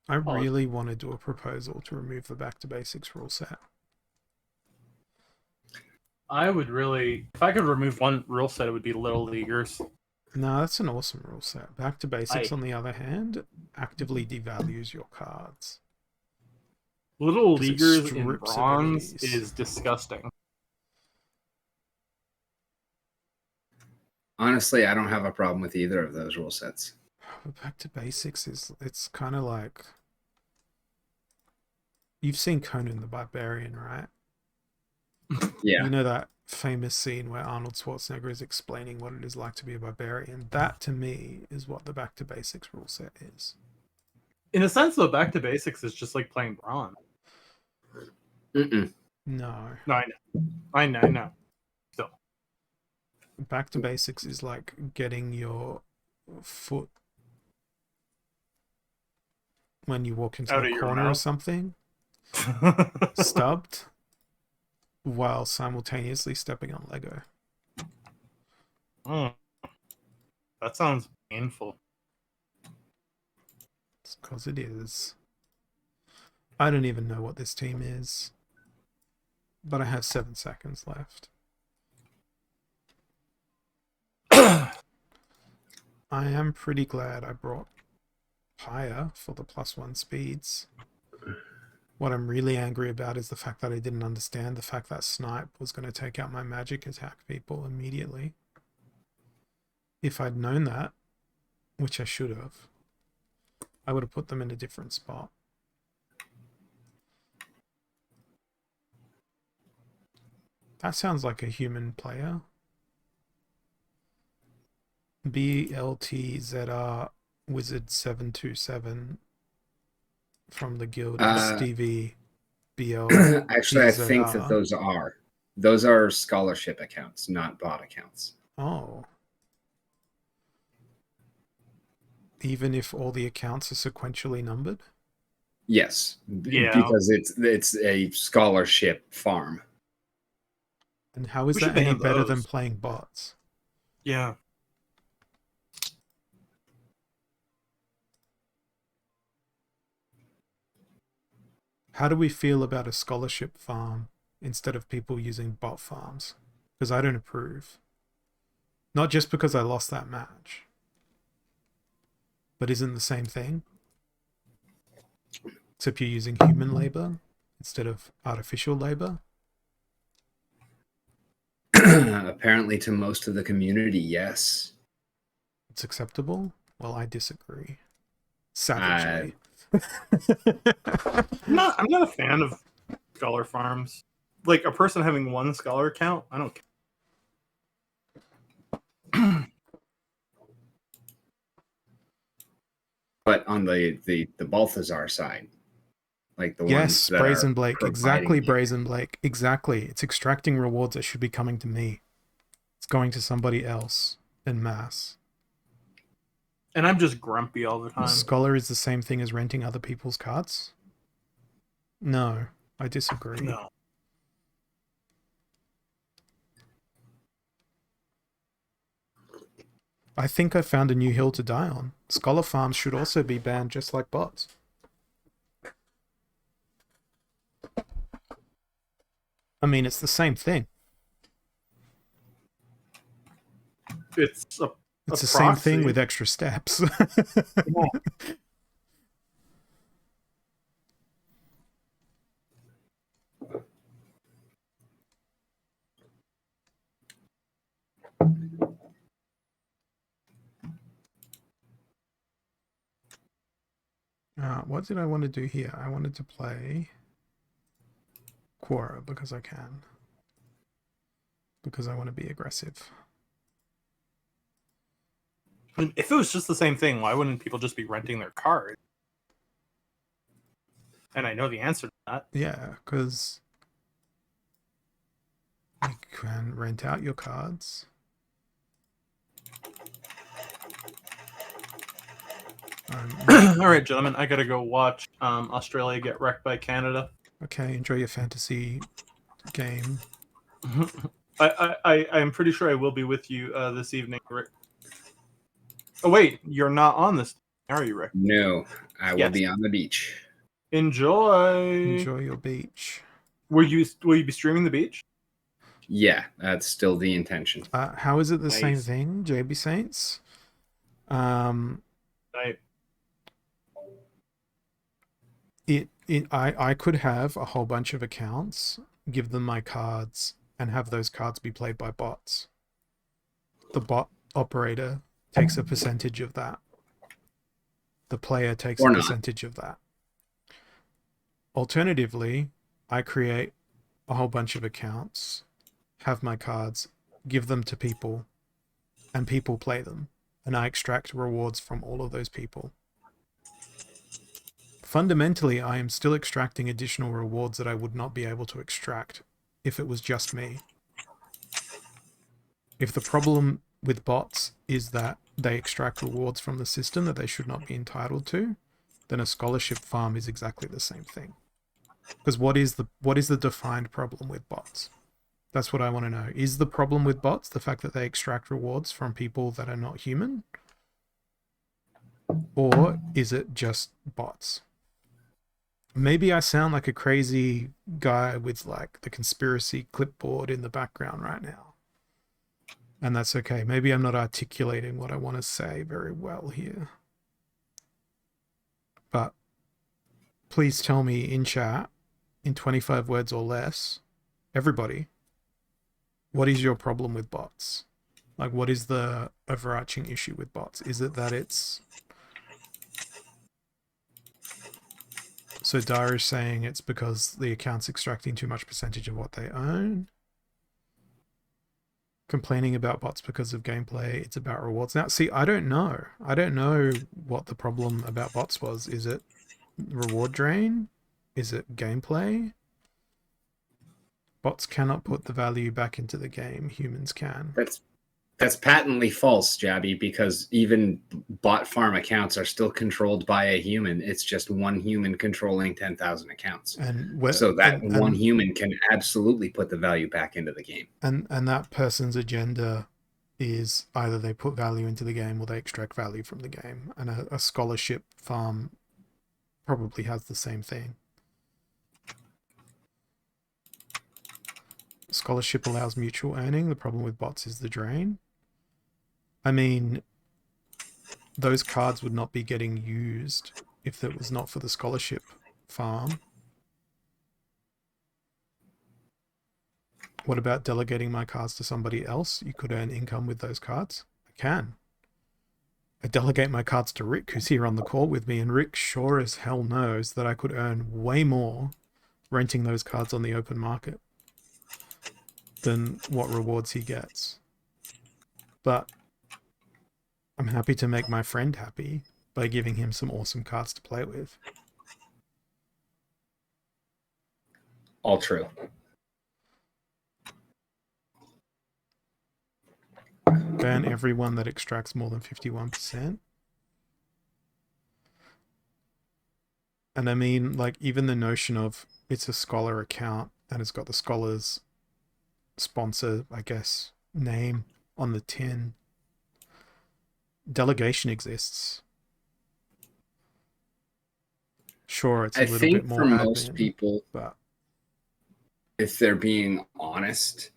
I really want to do a proposal to remove the Back to Basics rule set. I would really, if I could remove one rule set, it would be Little Leaguers. No, that's an awesome rule set. Back to Basics, I- on the other hand, actively devalues your cards. Little 'Cause it Leaguers in strips bronze abilities. is disgusting. Honestly, I don't have a problem with either of those rule sets. But Back to Basics it's kind of like, you've seen Conan the Barbarian, right? Yeah. You know that famous scene where Arnold Schwarzenegger is explaining what it is like to be a barbarian? That, to me, is what the Back to Basics rule set is. In a sense, though, Back to Basics is just like playing bronze. Mm-mm. No. No, I know. Still. Back to Basics is like getting your foot when you walk into Out a of your corner or mouth. something, stubbed, while simultaneously stepping on Lego. Mm. That sounds painful. It's because it is. I don't even know what this team is, but I have 7 seconds left. I am pretty glad I brought Pyre for the +1 speeds. What I'm really angry about is the fact that I didn't understand the fact that Snipe was going to take out my magic attack people immediately. If I'd known that, which I should have, I would have put them in a different spot. That sounds like a human player. BLTZR Wizard 727 from the guild is Stevie BL. Actually, I think that those are scholarship accounts, not bot accounts. Oh. Even if all the accounts are sequentially numbered? Yes, Yeah. because it's a scholarship farm. And how is We that should any ban better than those. playing bots? Yeah. How do we feel about a scholarship farm instead of people using bot farms? Because I don't approve. Not just because I lost that match, but isn't the same thing? Except you're using human labor instead of artificial labor. Apparently, to most of the community, yes. It's acceptable? Well, I disagree. Savagely. I'm not a fan of scholar farms. Like a person having one scholar account, I don't care. But on the Balthazar side, like the ones Yes, that Brazen are Blake. providing Exactly, the- Brazen Blake. Exactly. It's extracting rewards that should be coming to me. It's going to somebody else en masse. And I'm just grumpy all the time. Scholar is the same thing as renting other people's cards? No, I disagree. No. I think I found a new hill to die on. Scholar farms should also be banned just like bots. I mean, it's the same thing. It's the same thing with extra steps. What did I want to do here? I wanted to play Quora because I can. Because I want to be aggressive. I mean, if it was just the same thing, why wouldn't people just be renting their card? And I know the answer to that. Yeah, because you can rent out your cards. All right, gentlemen, I gotta go watch Australia get wrecked by Canada. Okay, enjoy your fantasy game. I'm pretty sure I will be with you this evening, Rick. Oh wait, you're not on this, are you, Rick? No, I will Yes. be on the beach. Enjoy. Enjoy your beach. Will you be streaming the beach? Yeah, that's still the intention. How is it the same Nice. thing, JB Saints? I could have a whole bunch of accounts, give them my cards, and have those cards be played by bots. The bot operator takes a percentage of that. The player takes Or a not. percentage of that. Alternatively, I create a whole bunch of accounts, have my cards, give them to people, and people play them, and I extract rewards from all of those people. Fundamentally, I am still extracting additional rewards that I would not be able to extract if it was just me. If the problem with bots is that they extract rewards from the system that they should not be entitled to, then a scholarship farm is exactly the same thing. Because what is the defined problem with bots? That's what I want to know. Is the problem with bots the fact that they extract rewards from people that are not human? Or is it just bots? Maybe I sound like a crazy guy with like the conspiracy clipboard in the background right now. And that's okay. Maybe I'm not articulating what I want to say very well here. But please tell me in chat, in 25 words or less, everybody, what is your problem with bots? Like, what is the overarching issue with bots? Is it that it's... So Dara is saying it's because the account's extracting too much percentage of what they own. Complaining about bots because of gameplay, it's about rewards. Now, see, I don't know. I don't know what the problem about bots was. Is it reward drain? Is it gameplay? Bots cannot put the value back into the game. Humans can. That's patently false, Jabby, because even bot farm accounts are still controlled by a human. It's just one human controlling 10,000 accounts. So that one human can absolutely put the value back into the game. And that person's agenda is either they put value into the game or they extract value from the game. And a scholarship farm probably has the same thing. Scholarship allows mutual earning. The problem with bots is the drain. I mean, those cards would not be getting used if it was not for the scholarship farm. What about delegating my cards to somebody else? You could earn income with those cards. I can. I delegate my cards to Rick, who's here on the call with me, and Rick sure as hell knows that I could earn way more renting those cards on the open market than what rewards he gets. But I'm happy to make my friend happy by giving him some awesome cards to play with. All true. Ban everyone that extracts more than 51%. And I mean, like, even the notion of it's a scholar account and it's got the scholar's sponsor, I guess, name on the tin. Delegation exists. Sure, it's a little bit more for admin, most people, but if they're being honest,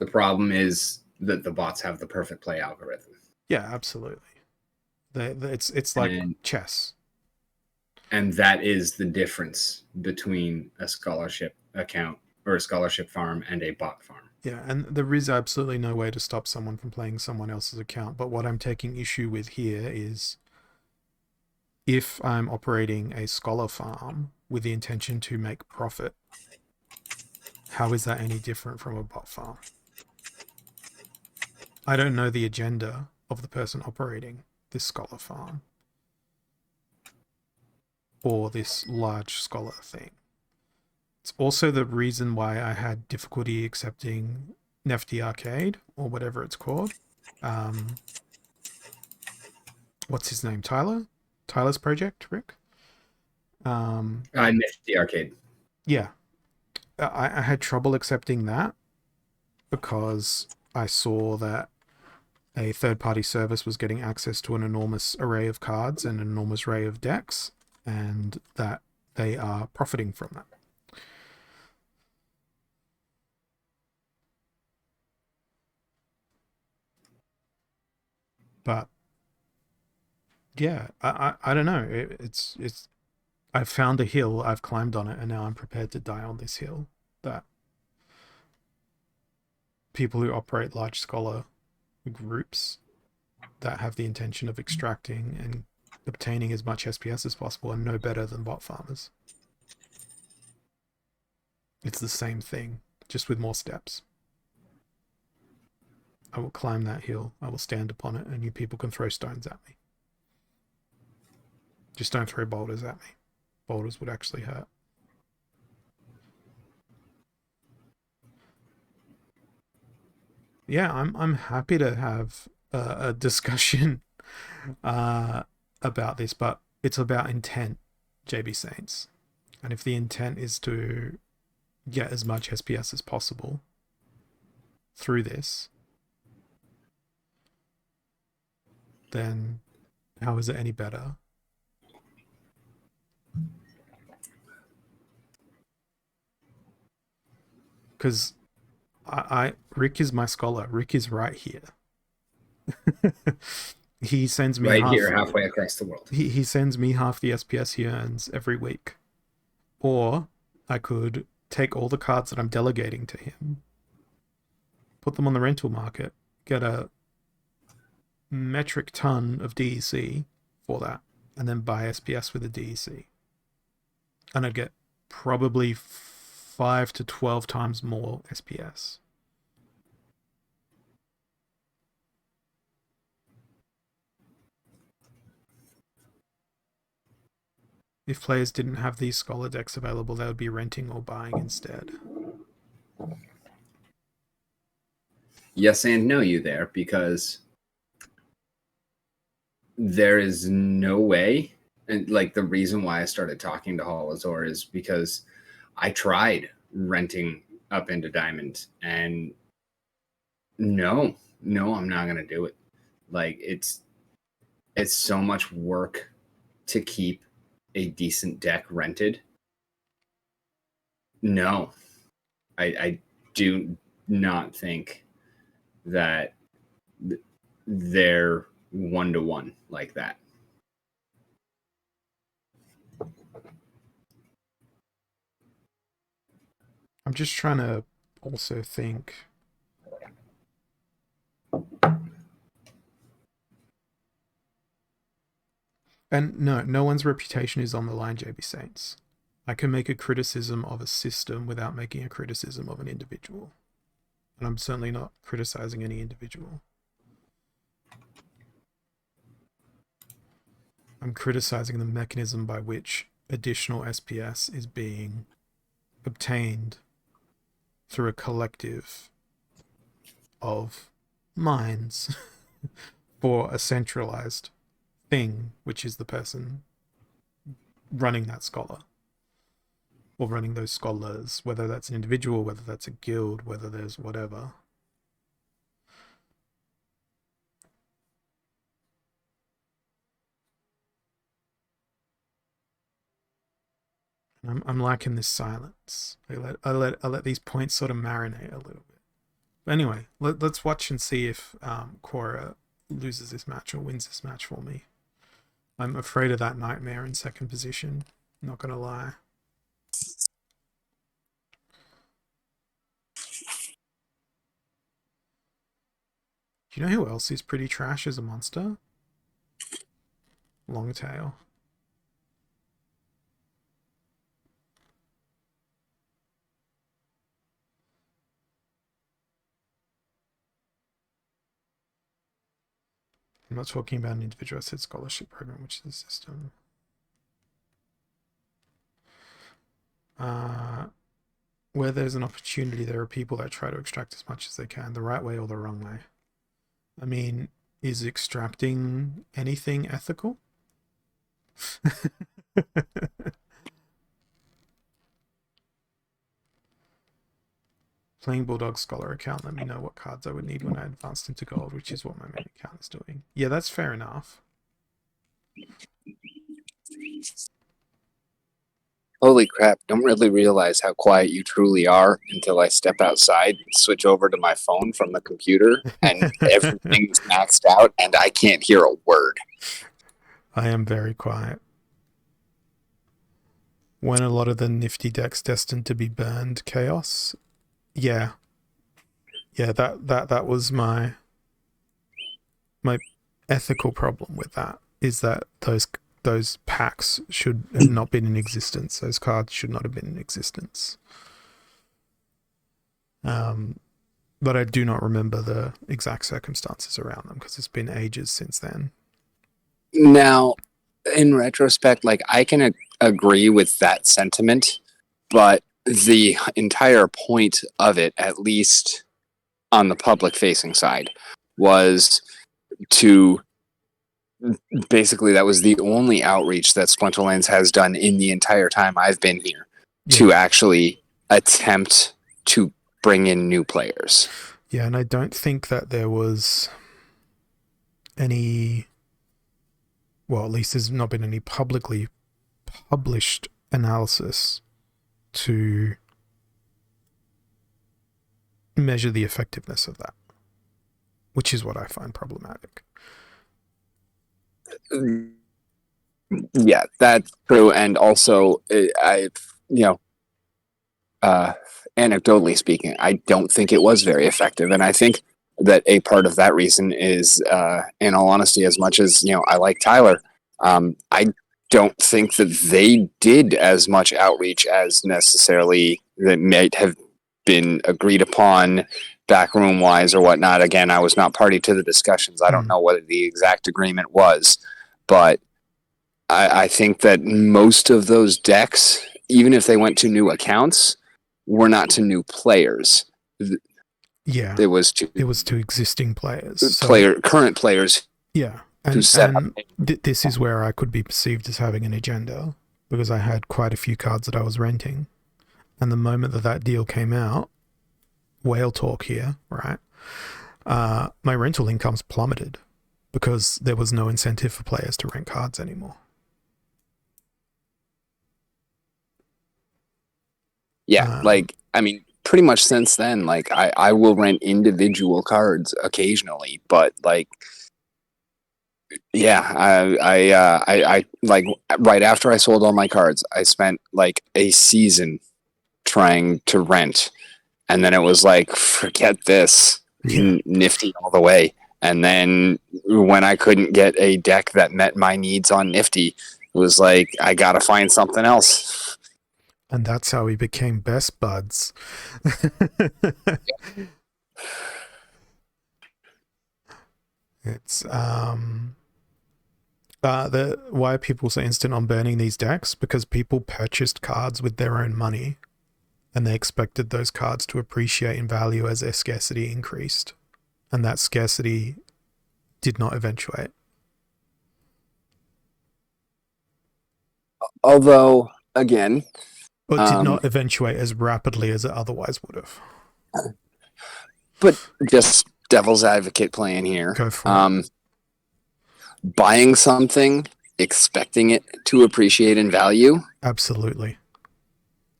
the problem is that the bots have the perfect play algorithm. yeah, absolutely. It's like chess. And that is the difference between a scholarship account or a scholarship farm and a bot farm. Yeah, and there is absolutely no way to stop someone from playing someone else's account. But what I'm taking issue with here is if I'm operating a scholar farm with the intention to make profit, How is that any different from a bot farm? I don't know the agenda of the person operating this scholar farm or this large scholar thing. It's also the reason why I had difficulty accepting Nefty Arcade, or whatever it's called. What's his name? Tyler? Tyler's project, Rick? I missed the arcade. Yeah. I had trouble accepting that because I saw that a third-party service was getting access to an enormous array of cards and an enormous array of decks, and that they are profiting from that. But yeah, I don't know. It's I've found a hill, I've climbed on it, and now I'm prepared to die on this hill. That people who operate large scholar groups that have the intention of extracting and obtaining as much SPS as possible are no better than bot farmers. It's the same thing, just with more steps. I will climb that hill, I will stand upon it, and you people can throw stones at me. Just don't throw boulders at me. Boulders would actually hurt. Yeah, I'm happy to have a discussion about this, but it's about intent, JB Saints. And if the intent is to get as much SPS as possible through this, then how is it any better? Because Rick is my scholar. Rick is right here. He sends me Right half, here, halfway across the world. he sends me half the SPS he earns every week. Or I could take all the cards that I'm delegating to him, put them on the rental market, get a metric ton of DEC for that, and then buy SPS with the DEC. And I'd get probably 5 to 12 times more SPS. If players didn't have these scholar decks available, they would be renting or buying instead. Yes and no, you there, because there is no way. And like the reason why I started talking to Holazor is because I tried renting up into Diamond, and no, I'm not gonna do it. Like it's so much work to keep a decent deck rented. No, I do not think that they're 1-to-1 like that. I'm just trying to also think. And no one's reputation is on the line, JB Saints. I can make a criticism of a system without making a criticism of an individual. And I'm certainly not criticizing any individual. I'm criticizing the mechanism by which additional SPS is being obtained through a collective of minds for a centralized thing, which is the person running that scholar or running those scholars, whether that's an individual, whether that's a guild, whether there's whatever. I'm liking this silence. I let these points sort of marinate a little bit. But anyway, let's watch and see if Cora loses this match or wins this match for me. I'm afraid of that nightmare in second position. Not gonna lie. Do you know who else is pretty trash as a monster? Longtail. I'm not talking about an individual. I said scholarship program, which is a system. Where there's an opportunity, there are people that try to extract as much as they can, the right way or the wrong way. I mean, is extracting anything ethical? Playing Bulldog Scholar account, let me know what cards I would need when I advanced into gold, which is what my main account is doing. Yeah, that's fair enough. Holy crap, don't really realize how quiet you truly are until I step outside and switch over to my phone from the computer and everything's maxed out and I can't hear a word. I am very quiet. When a lot of the nifty decks destined to be burned, chaos. Yeah. Yeah, that was my ethical problem with that, is that those packs should have not been in existence. Those cards should not have been in existence. But I do not remember the exact circumstances around them because it's been ages since then. Now, in retrospect, like I can agree with that sentiment, but the entire point of it, at least on the public facing side, was to basically, that was the only outreach that Splinterlands has done in the entire time I've been here to actually attempt to bring in new players. Yeah, and I don't think that there was any, well, at least there's not been any publicly published analysis to measure the effectiveness of that, which is what I find problematic. Yeah, that's true. And also, anecdotally speaking, I don't think it was very effective. And I think that a part of that reason is, in all honesty, as much as, I like Tyler, I don't think that they did as much outreach as necessarily that might have been agreed upon backroom wise or whatnot. Again, I was not party to the discussions. I don't know what the exact agreement was, but I think that most of those decks, even if they went to new accounts, were not to new players. Yeah, it was to existing players, current players. Yeah, and this is where I could be perceived as having an agenda, because I had quite a few cards that I was renting, and the moment that deal came out, whale talk here, right? My rental income's plummeted because there was no incentive for players to rent cards anymore. Yeah, pretty much since then, I will rent individual cards occasionally, but I right after I sold all my cards, I spent a season trying to rent, and then it was forget this, Nifty all the way. And then when I couldn't get a deck that met my needs on Nifty, it was I gotta find something else. And that's how we became best buds. It's why are people so instant on burning these decks? Because people purchased cards with their own money, and they expected those cards to appreciate in value as their scarcity increased, and that scarcity did not eventuate. Although, again, it did not eventuate as rapidly as it otherwise would have. But just devil's advocate playing here. Go for it. Buying something, expecting it to appreciate in value. Absolutely.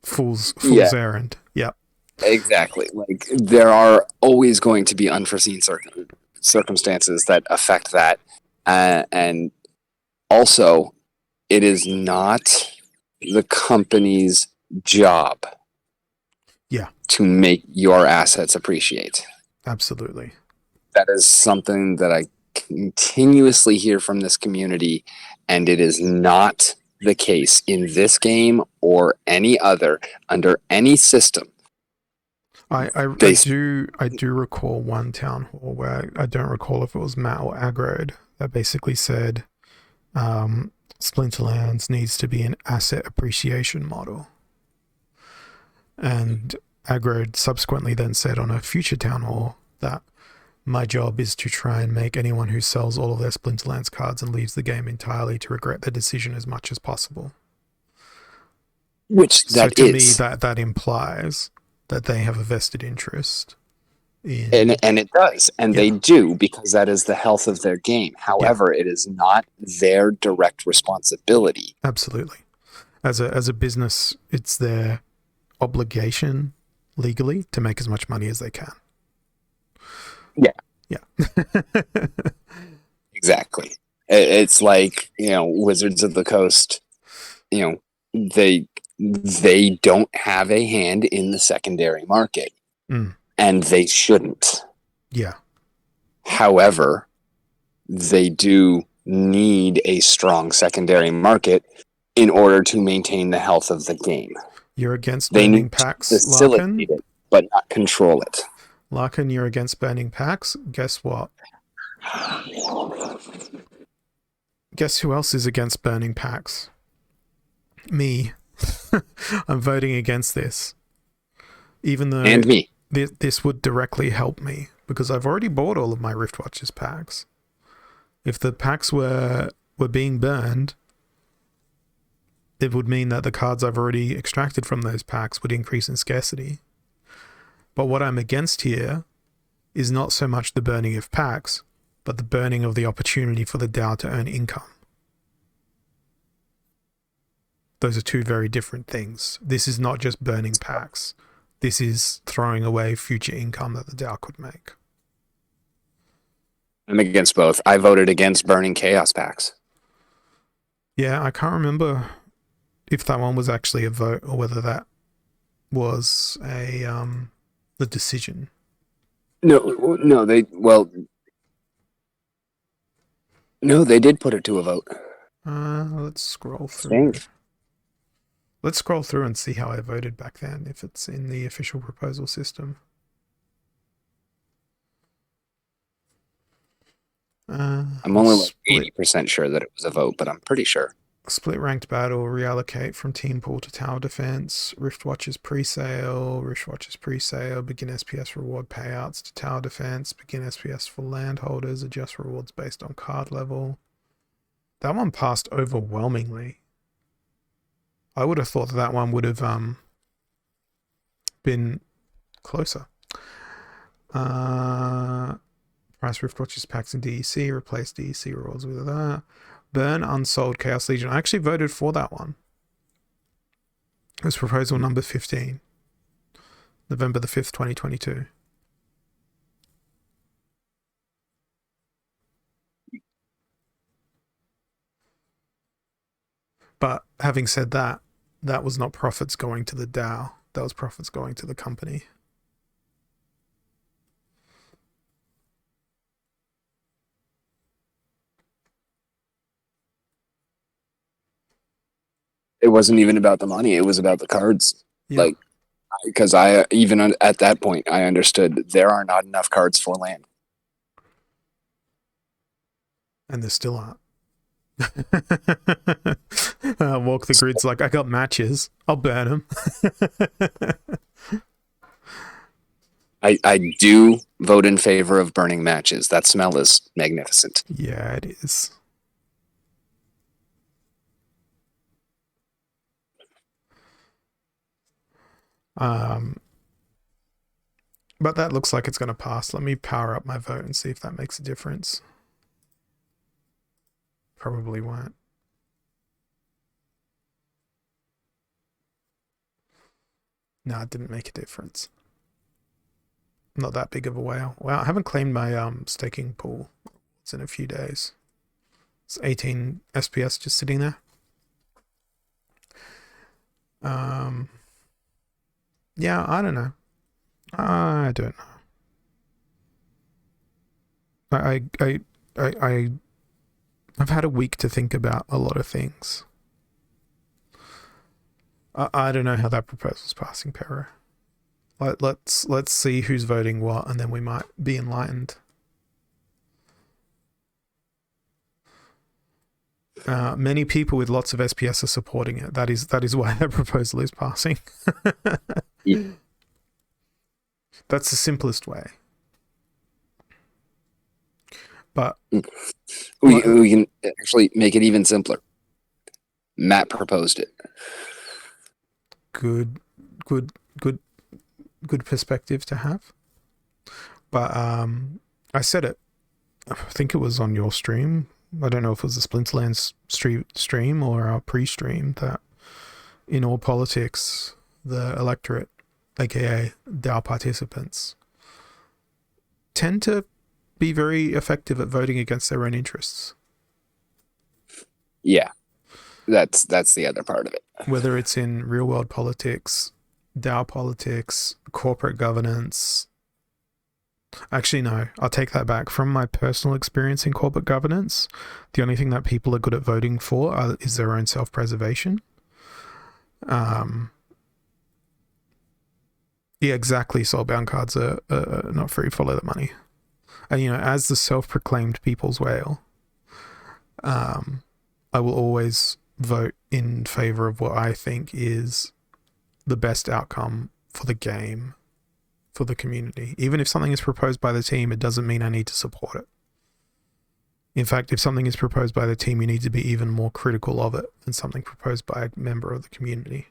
Fool's errand. Yep. Exactly. There are always going to be unforeseen circumstances that affect that. And also, it is not the company's job to make your assets appreciate. Absolutely. That is something that I continuously hear from this community, and it is not the case in this game or any other under any system. I do recall one town hall where I don't recall if it was Matt or Aggroed that basically said Splinterlands needs to be an asset appreciation model. And Aggro subsequently then said on a future town hall that my job is to try and make anyone who sells all of their Splinterlands cards and leaves the game entirely to regret their decision as much as possible. Which So that to me, is. that implies that they have a vested interest in... And it does, and Yeah. they do, because that is the health of their game. However, it is not their direct responsibility. Absolutely. As a business, it's their obligation legally to make as much money as they can. Yeah. Yeah. Exactly. It's like, Wizards of the Coast, they don't have a hand in the secondary market, and they shouldn't. Yeah. However, they do need a strong secondary market in order to maintain the health of the game. You're against They burning need packs, to facilitate Larkin? it, but not control it. Larkin, you're against burning packs? Guess what? Guess who else is against burning packs? Me. I'm voting against this. Even though And me. this would directly help me, because I've already bought all of my Riftwatchers packs. If the packs were being burned, it would mean that the cards I've already extracted from those packs would increase in scarcity. But what I'm against here is not so much the burning of packs, but the burning of the opportunity for the DAO to earn income. Those are two very different things. This is not just burning packs. This is throwing away future income that the DAO could make. I'm against both. I voted against burning chaos packs. Yeah, I can't remember if that one was actually a vote or whether that was the decision. No, they did put it to a vote. Let's scroll through. Strange. Let's scroll through and see how I voted back then, if it's in the official proposal system. I'm only like 80% sure that it was a vote, but I'm pretty sure. Split ranked battle, reallocate from team pool to tower defense, Riftwatchers pre-sale, begin SPS reward payouts to tower defense, begin SPS for landholders, adjust rewards based on card level. That one passed overwhelmingly. I would have thought that one would have been closer. Price Riftwatchers packs in DEC, replace DEC rewards with that. Burn unsold Chaos Legion. I actually voted for that one. It was proposal number 15. November the 5th, 2022. But having said that, that was not profits going to the DAO. That was profits going to the company. It wasn't even about the money. It was about the cards. Yeah. Like, because even at that point, I understood there are not enough cards for land. And there still aren't. Walk the Grid's like, I got matches. I'll burn them. I do vote in favor of burning matches. That smell is magnificent. Yeah, it is. But that looks like it's going to pass. Let me power up my vote and see if that makes a difference. Probably won't. No, it didn't make a difference. Not that big of a whale. Wow, I haven't claimed my staking pool. It's in a few days. It's 18 SPS just sitting there. Yeah, I don't know. I don't know. I've had a week to think about a lot of things. I don't know how that proposal's passing, Pero. Let's see who's voting what, and then we might be enlightened. Many people with lots of SPS are supporting it. That is why that proposal is passing. Yeah. That's the simplest way. But We can actually make it even simpler. Matt proposed it. good perspective to have. But I said it. I think it was on your stream. I don't know if it was a Splinterlands stream or our pre-stream, that in all politics, the electorate, aka DAO participants, tend to be very effective at voting against their own interests. Yeah, that's the other part of it. Whether it's in real world politics, DAO politics, corporate governance. Actually, no, I'll take that back. From my personal experience in corporate governance, the only thing that people are good at voting for is their own self-preservation. Yeah, exactly. Soulbound cards are not free. Follow the money. And, as the self-proclaimed people's whale, I will always vote in favor of what I think is the best outcome for the game, for the community. Even if something is proposed by the team, it doesn't mean I need to support it. In fact, if something is proposed by the team, you need to be even more critical of it than something proposed by a member of the community.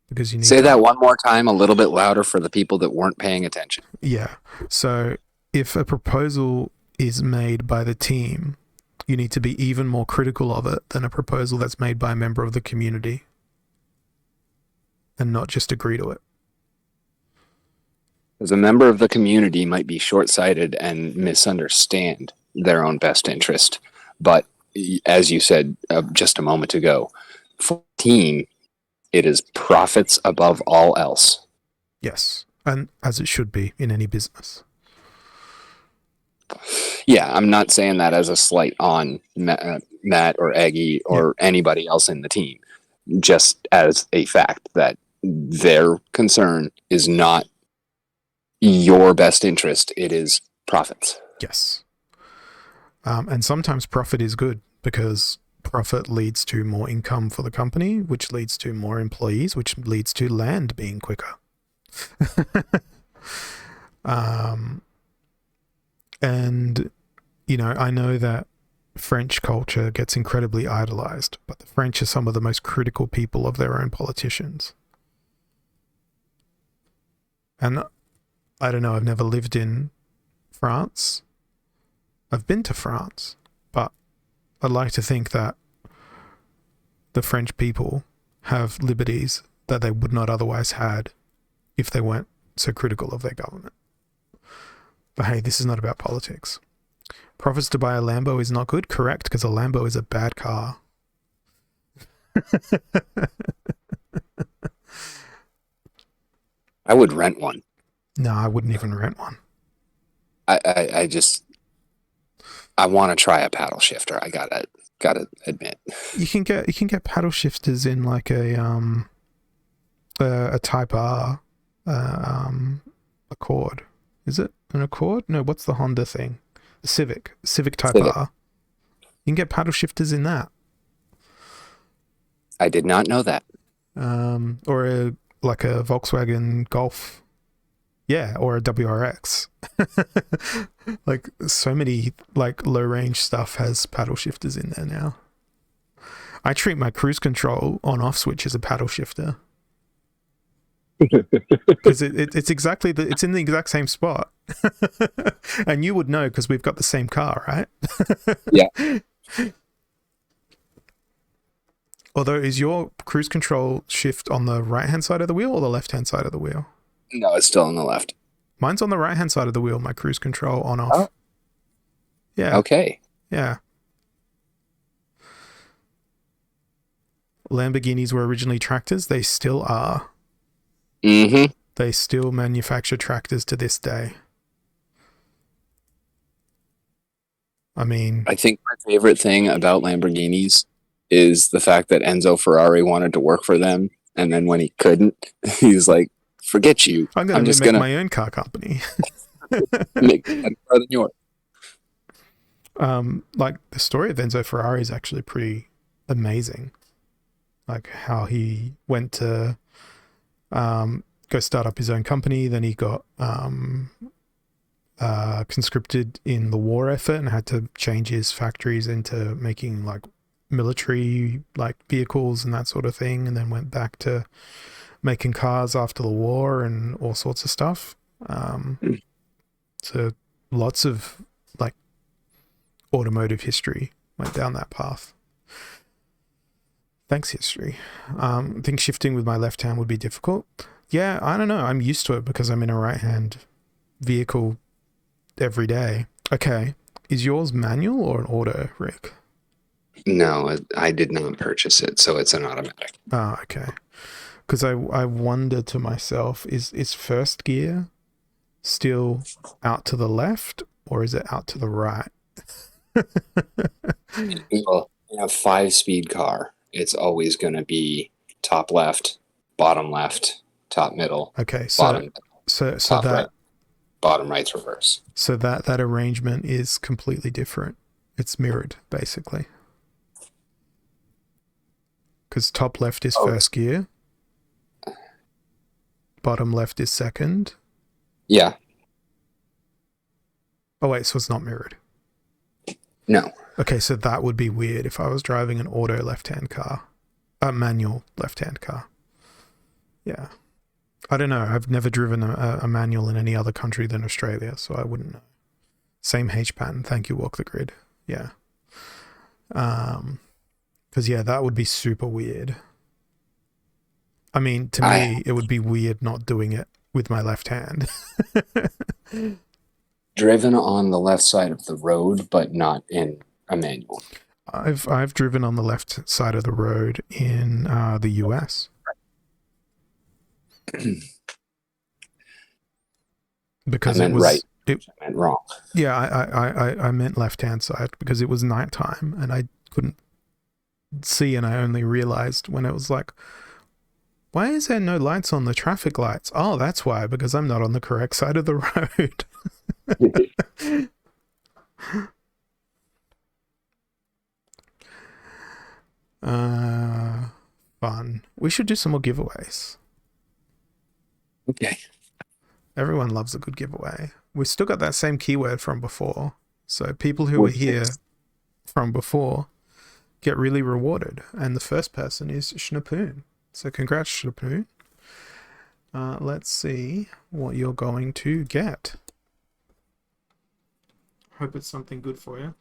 Because you need Say that one more time, a little bit louder for the people that weren't paying attention. Yeah. So if a proposal is made by the team, you need to be even more critical of it than a proposal that's made by a member of the community, and not just agree to it. As a member of the community might be short-sighted and misunderstand their own best interest. But as you said just a moment ago, for the team, it is profits above all else. Yes. And as it should be in any business. Yeah, I'm not saying that as a slight on Matt or Aggie or anybody else in the team. Just as a fact that their concern is not your best interest, it is profits. Yes. And sometimes profit is good, because profit leads to more income for the company, which leads to more employees, which leads to land being quicker. And, I know that French culture gets incredibly idolized, but the French are some of the most critical people of their own politicians. And I don't know, I've never lived in France. I've been to France, but I'd like to think that the French people have liberties that they would not otherwise had if they weren't so critical of their government. But hey, this is not about politics. Profits to buy a Lambo is not good, correct, because a Lambo is a bad car. I would rent one. No, I wouldn't even rent one. I want to try a paddle shifter. I gotta admit. You can get paddle shifters in like a Type R Accord. Is it an Accord? No, what's the Honda thing? The Civic Type R. You can get paddle shifters in that. I did not know that. Or a Volkswagen Golf. Yeah, or a WRX. Like, so many low range stuff has paddle shifters in there now. I treat my cruise control on off switch as a paddle shifter. Because it's exactly it's in the exact same spot. And you would know because we've got the same car, right? Yeah. Although, is your cruise control shift on the right hand side of the wheel or the left hand side of the wheel? No, it's still on the left. Mine's on the right hand side of the wheel, my cruise control on off. Oh. Yeah. Okay. Yeah. Lamborghinis were originally tractors. They still are. Mm-hmm. They still manufacture tractors to this day. I mean, I think my favorite thing about Lamborghinis is the fact that Enzo Ferrari wanted to work for them, and then when he couldn't, he's like, "Forget you. I'm just going to make my own car company." make it better than yours." The story of Enzo Ferrari is actually pretty amazing. Like how he went to go start up his own company, then he got conscripted in the war effort and had to change his factories into making like military like vehicles and that sort of thing, and then went back to making cars after the war and all sorts of stuff. So lots of like automotive history went down that path. Thanks, history. I think shifting with my left hand would be difficult. Yeah, I don't know. I'm used to it because I'm in a right-hand vehicle every day. Okay. Is yours manual or an auto, Rick? No, I did not purchase it, so it's an automatic. Ah, okay. Because I wonder to myself, is first gear still out to the left or is it out to the right? Well, in a 5-speed car, it's always going to be top left, top middle, Okay, so bottom, so top that right, bottom right's reverse. so that arrangement is completely different. It's mirrored basically. Because top left is first gear, bottom left is second. Yeah. Oh wait, so it's not mirrored. No. Okay, so that would be weird if I was driving an auto left-hand car, a manual left-hand car. Yeah, I don't know. I've never driven a manual in any other country than Australia, so I wouldn't know. Same H pattern. Thank you, Walk the Grid. Yeah. Because yeah, that would be super weird. I mean, to me, it would be weird not doing it with my left hand. Driven on the left side of the road, but not in a manual. I've driven on the left side of the road in the US. Because I meant it was right. I meant wrong. Yeah, I meant left hand side because it was nighttime and I couldn't see, and I only realized when it was like, why is there no lights on the traffic lights? Oh, that's why, because I'm not on the correct side of the road. Fun. We should do some more giveaways. Okay. Everyone loves a good giveaway. We still got that same keyword from before. So people who were here from before get really rewarded. And the first person is Schnapoon. So congrats, Schnapoon. Let's see what you're going to get. Hope it's something good for you.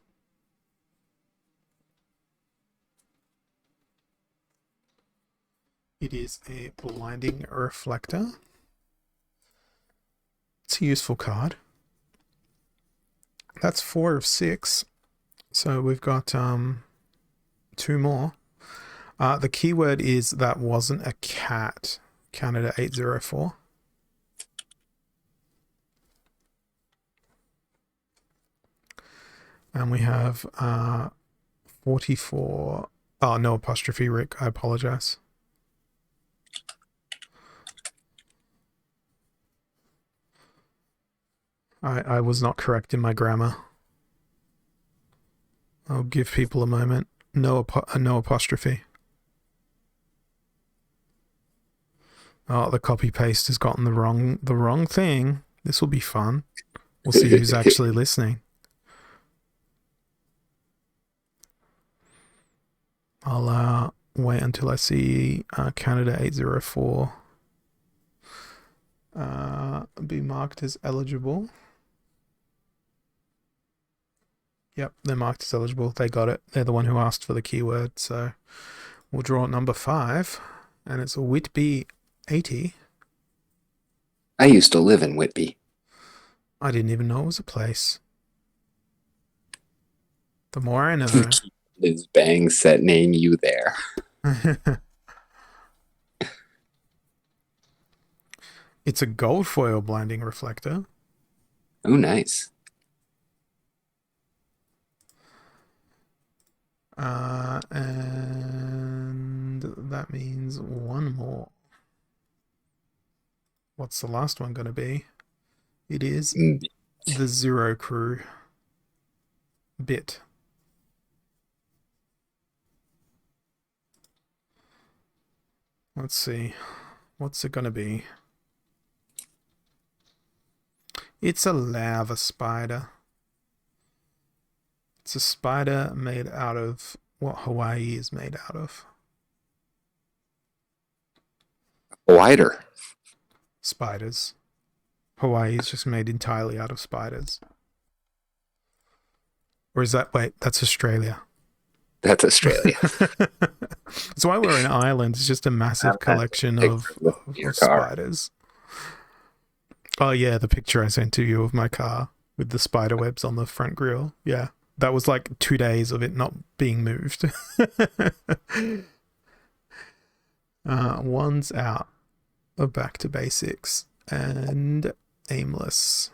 It is a blinding reflector. It's a useful card. That's 4 of 6. So we've got 2 more. The keyword is that wasn't a cat. Canada 804. And we have 44. Oh, no apostrophe, Rick. I apologize. I was not correct in my grammar. I'll give people a moment. No apostrophe. Oh, the copy paste has gotten the wrong thing. This will be fun. We'll see who's actually listening. I'll wait until I see Canada 804 be marked as eligible. Yep, they're marked as eligible. They got it. They're the one who asked for the keyword. So we'll draw number 5, and it's a Whitby 80. I used to live in Whitby. I didn't even know it was a place. The more I know. Liz Bang set name you there. It's a gold foil blinding reflector. Oh, nice. And that means 1 more. What's the last one going to be? It is the Zero Crew bit. Let's see. What's it gonna be? It's a lava spider. It's a spider made out of what Hawaii is made out of. Wider. Spiders. Hawaii is just made entirely out of spiders. Or is that, wait, that's Australia. That's Australia. That's why we're an island. It's just a massive collection of Your car. spiders. Oh yeah, the picture I sent to you of my car with the spider webs on the front grille. Yeah, that was like 2 days of it not being moved. One's out of Back to Basics and Aimless.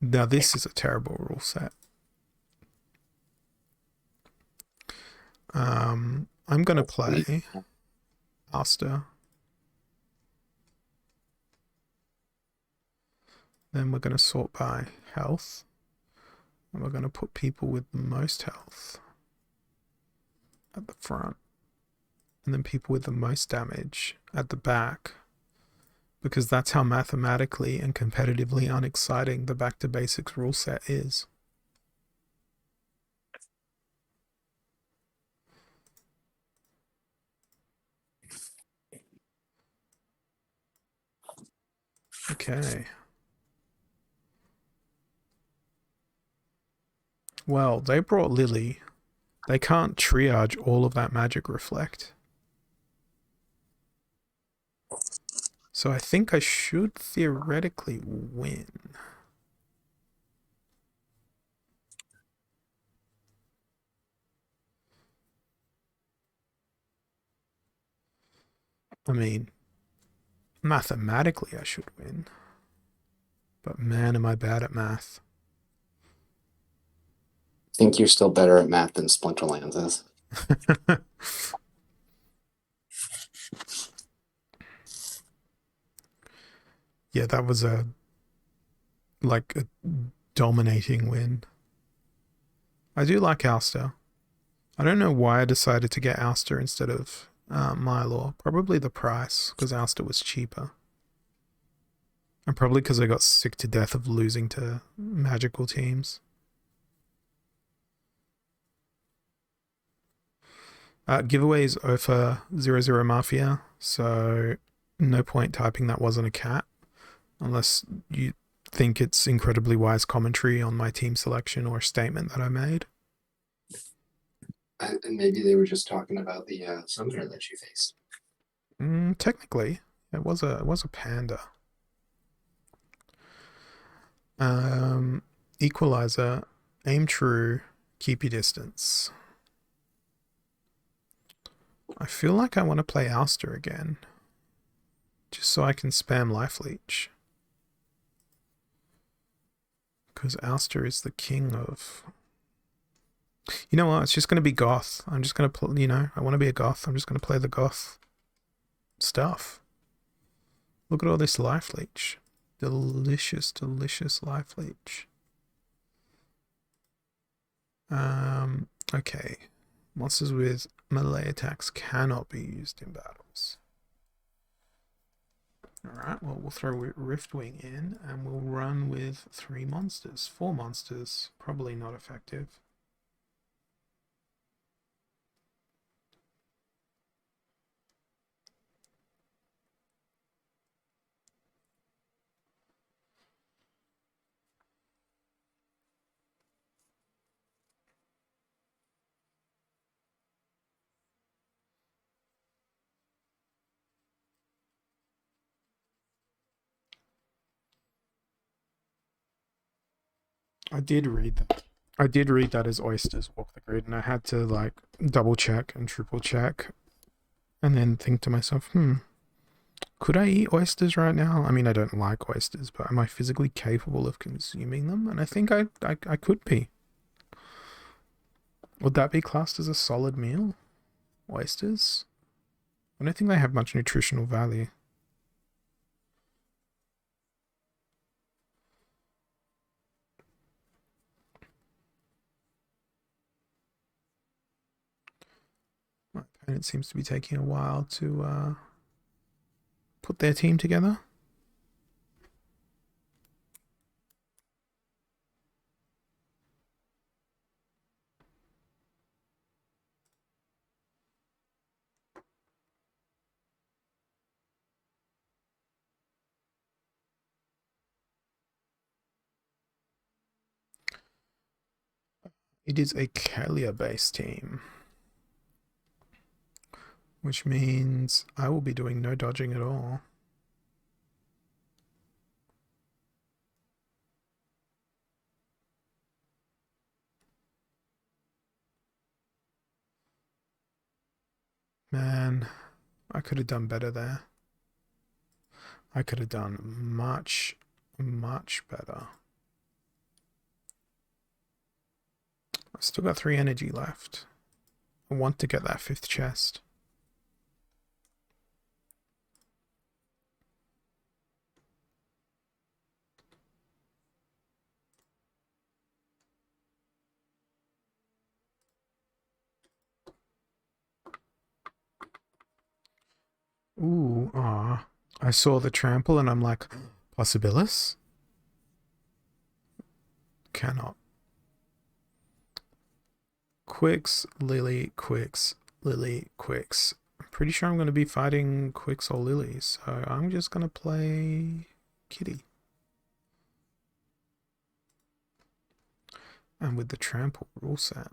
Now this is a terrible rule set. I'm gonna play Asta. Then we're gonna sort by health. And we're gonna put people with the most health at the front. And then people with the most damage at the back. Because that's how mathematically and competitively unexciting the Back to Basics rule set is. Okay. Well, they brought Lily. They can't triage all of that magic reflect. So I think I should theoretically win. I mean, mathematically I should win. But man, am I bad at math. I think you're still better at math than Splinterlands is. Yeah, that was a dominating win. I do like Ouster. I don't know why I decided to get Ouster instead of Mylor. Probably the price, because Ouster was cheaper. And probably because I got sick to death of losing to magical teams. Giveaway is OFA 00 Mafia, so no point typing that wasn't a cat, unless you think it's incredibly wise commentary on my team selection or statement that I made. And maybe they were just talking about the summoner that you faced. Technically, it was a panda. Equalizer, aim true, keep your distance. I feel like I want to play Ouster again, just so I can spam Life Leech. Because Ouster is the king of... You know what? It's just going to be Goth. I'm just going to play, I want to be a Goth. I'm just going to play the Goth stuff. Look at all this Life Leech. Delicious, delicious Life Leech. Okay. Monsters with melee attacks cannot be used in battles. Alright, well, we'll throw Riftwing in and we'll run with 3 monsters. 4 monsters, probably not effective. I did read that. I did read that as oysters walk the grid, and I had to double check and triple check, and then think to myself, could I eat oysters right now? I mean, I don't like oysters, but am I physically capable of consuming them? And I think I could be. Would that be classed as a solid meal? Oysters? I don't think they have much nutritional value. My and it seems to be taking a while to put their team together. It is a Kalia-based team, which means I will be doing no dodging at all. Man, I could have done better there. I could have done much, much better. I've still got 3 energy left. I want to get that 5th chest. Ooh, ah. I saw the trample and I'm like, Possibilis? Cannot. Quicks, Lily, Quicks, Lily, Quicks. I'm pretty sure I'm going to be fighting Quicks or Lily, so I'm just going to play Kitty. And with the trample rule set,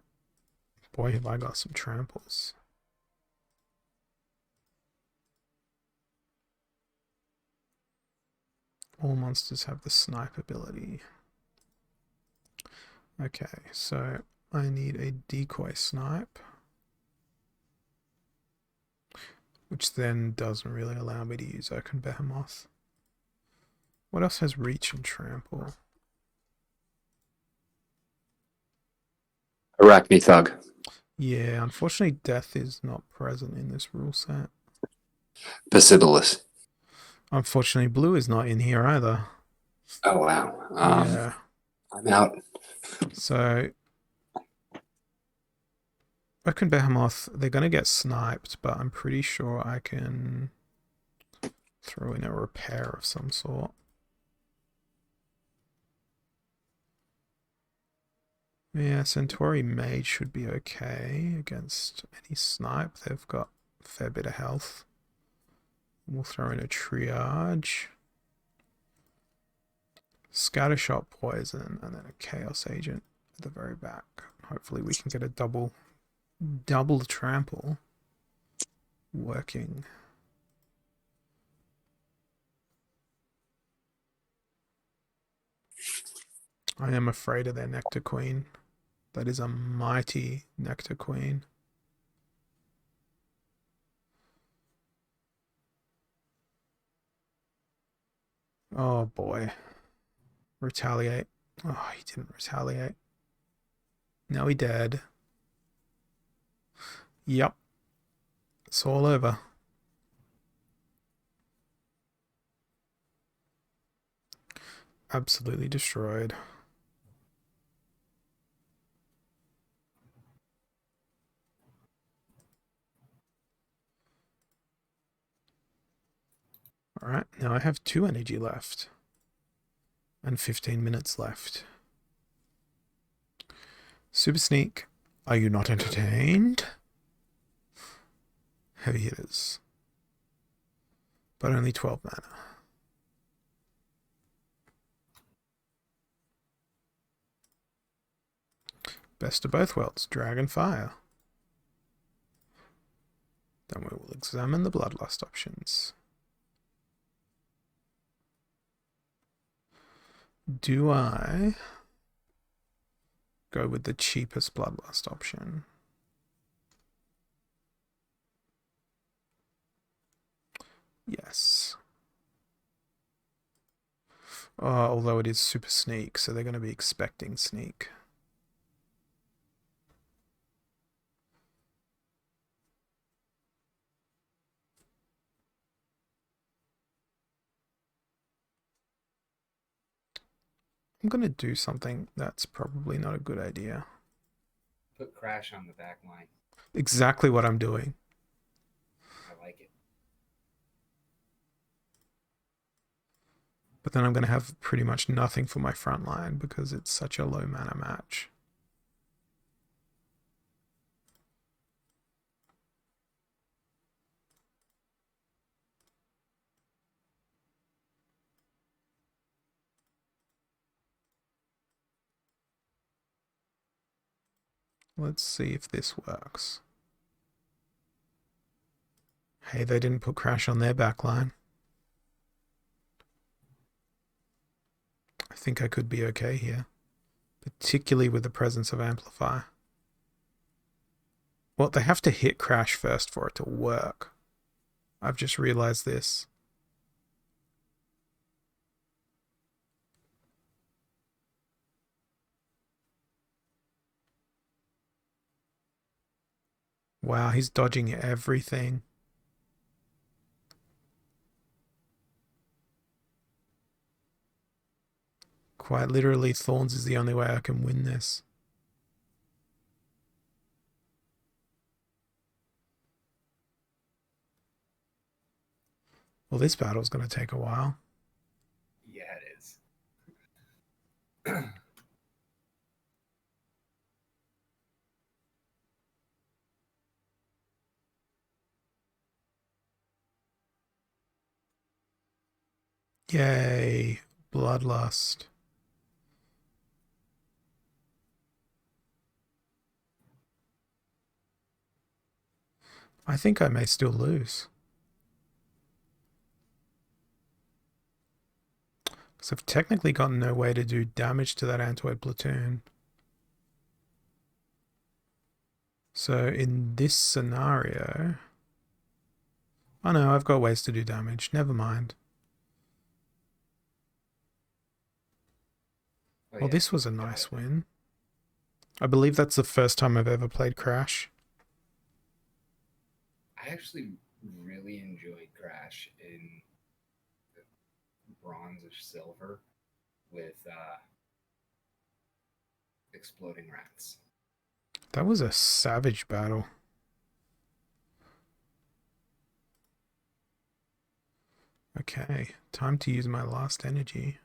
boy, have I got some tramples. All monsters have the snipe ability. Okay, so I need a decoy snipe, which then doesn't really allow me to use Oaken Behemoth. What else has reach and trample? Arachne Thug. Yeah, unfortunately death is not present in this rule set. Possibilis. Unfortunately blue is not in here either. Oh, wow. Yeah. I'm out. So Oaken Behemoth, they're going to get sniped, but I'm pretty sure I can throw in a repair of some sort. Yeah, Centauri Mage should be okay against any snipe. They've got a fair bit of health. We'll throw in a triage. Scattershot Poison, and then a Chaos Agent at the very back. Hopefully we can get a double trample working. I am afraid of their Nectar Queen. That is a mighty Nectar Queen. Oh boy. Retaliate. Oh, he didn't retaliate. Now he dead. Yep. It's all over. Absolutely destroyed. Alright, now I have 2 energy left. And 15 minutes left. Super Sneak, are you not entertained? Heavy hitters. But only 12 mana. Best of both worlds, Dragon Fire. Then we will examine the Bloodlust options. Do I go with the cheapest Bloodlust option? Yes. Although it is Super Sneak, so they're going to be expecting Sneak. I'm going to do something that's probably not a good idea. Put Crash on the back line. Exactly what I'm doing. like it. But then I'm going to have pretty much nothing for my front line because it's such a low mana match. Let's see if this works. Hey, they didn't put Crash on their backline. I think I could be okay here, particularly with the presence of Amplify. Well, they have to hit Crash first for it to work. I've just realized this. Wow, he's dodging everything. Quite literally, Thorns is the only way I can win this. Well, this battle's going to take a while. Yeah, it is. Yay, Bloodlust. I think I may still lose. Because I've technically got no way to do damage to that Antoid platoon. So in this scenario... Oh no, I've got ways to do damage. Never mind. Oh, Well, yeah. this was a nice win. I believe that's the first time I've ever played Crash. I actually really enjoyed Crash in Bronze or Silver with Exploding Rats. That was a savage battle. Okay, time to use my last energy.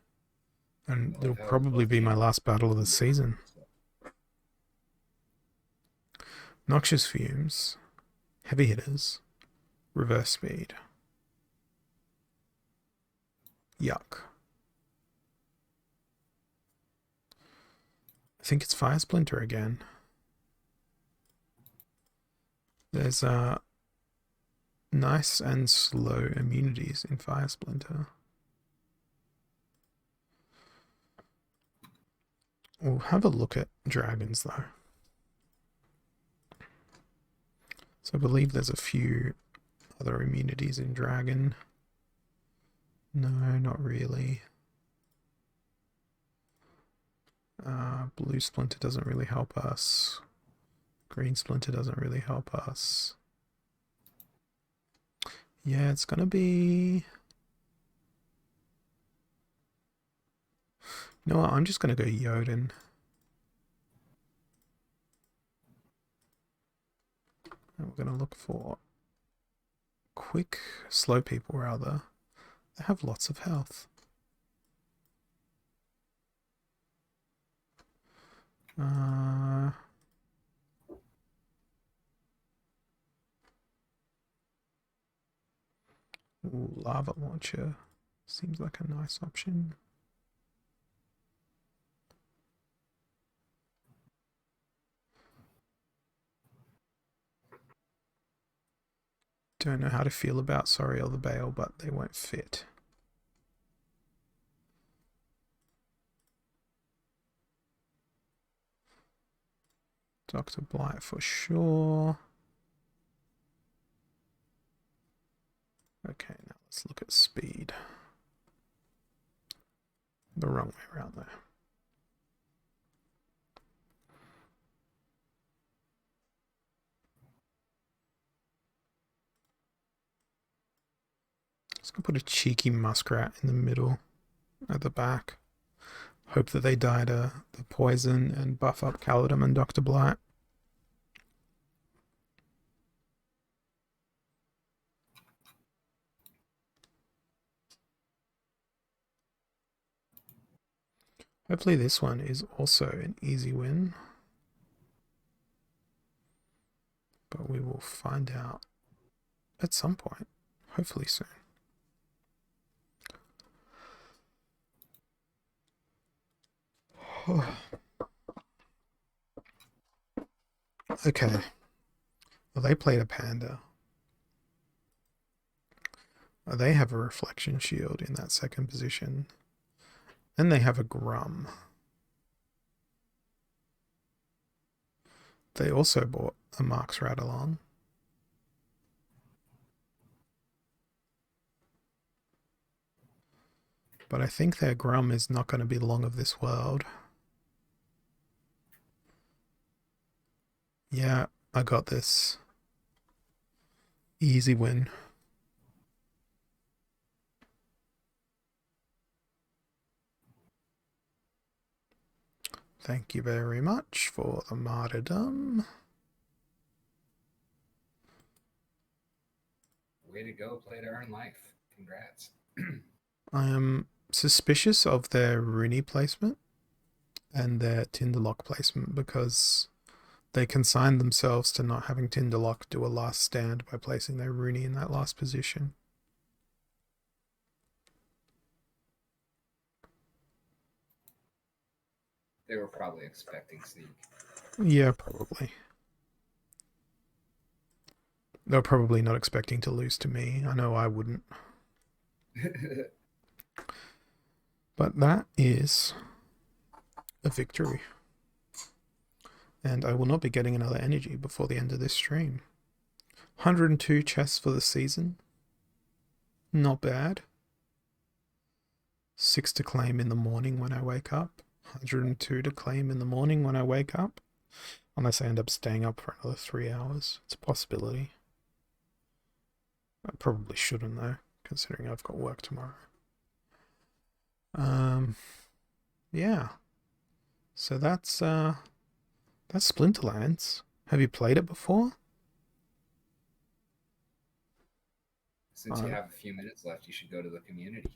And it'll probably be my last battle of the season. Noxious Fumes, Heavy Hitters, Reverse Speed. Yuck. I think it's Fire Splinter again. There's nice and slow immunities in Fire Splinter. We'll have a look at dragons though. So I believe there's a few other immunities in dragon. No, not really. Blue Splinter doesn't really help us. Green Splinter doesn't really help us. Yeah, it's gonna be... You know what, I'm just gonna go Jotun. And we're gonna look for quick, slow people rather. They have lots of health. Ooh, Lava Launcher seems like a nice option. Don't know how to feel about Sorry or the Bale, but they won't fit. Dr. Blight for sure. Okay, now let's look at speed. The wrong way around there. Let's go put a cheeky muskrat in the middle at the back. Hope that they die to the poison and buff up Caledon and Dr. Blight. Hopefully this one is also an easy win. But we will find out at some point. Hopefully soon. Okay. Well, they played a panda. They have a reflection shield in that second position. And they have a Grum. They also bought a Mark's Radalong. But I think their Grum is not going to be long of this world. Yeah, I got this. Easy win. Thank you very much for the martyrdom. Way to go, play to earn life. Congrats. I am suspicious of their Rooney placement and their Tinderlock placement because they consigned themselves to not having Tinderlock do a last stand by placing their Rooney in that last position. They were probably expecting Sneak. Yeah, probably. They're probably not expecting to lose to me. I know I wouldn't. But that is a victory. And I will not be getting another energy before the end of this stream. 102 chests for the season. Not bad. 6 to claim in the morning when I wake up. 102 to claim in the morning when I wake up. Unless I end up staying up for another 3 hours. It's a possibility. I probably shouldn't though, considering I've got work tomorrow. Yeah. So that's Splinterlands. Have you played it before? Since you have a few minutes left, you should go to the community.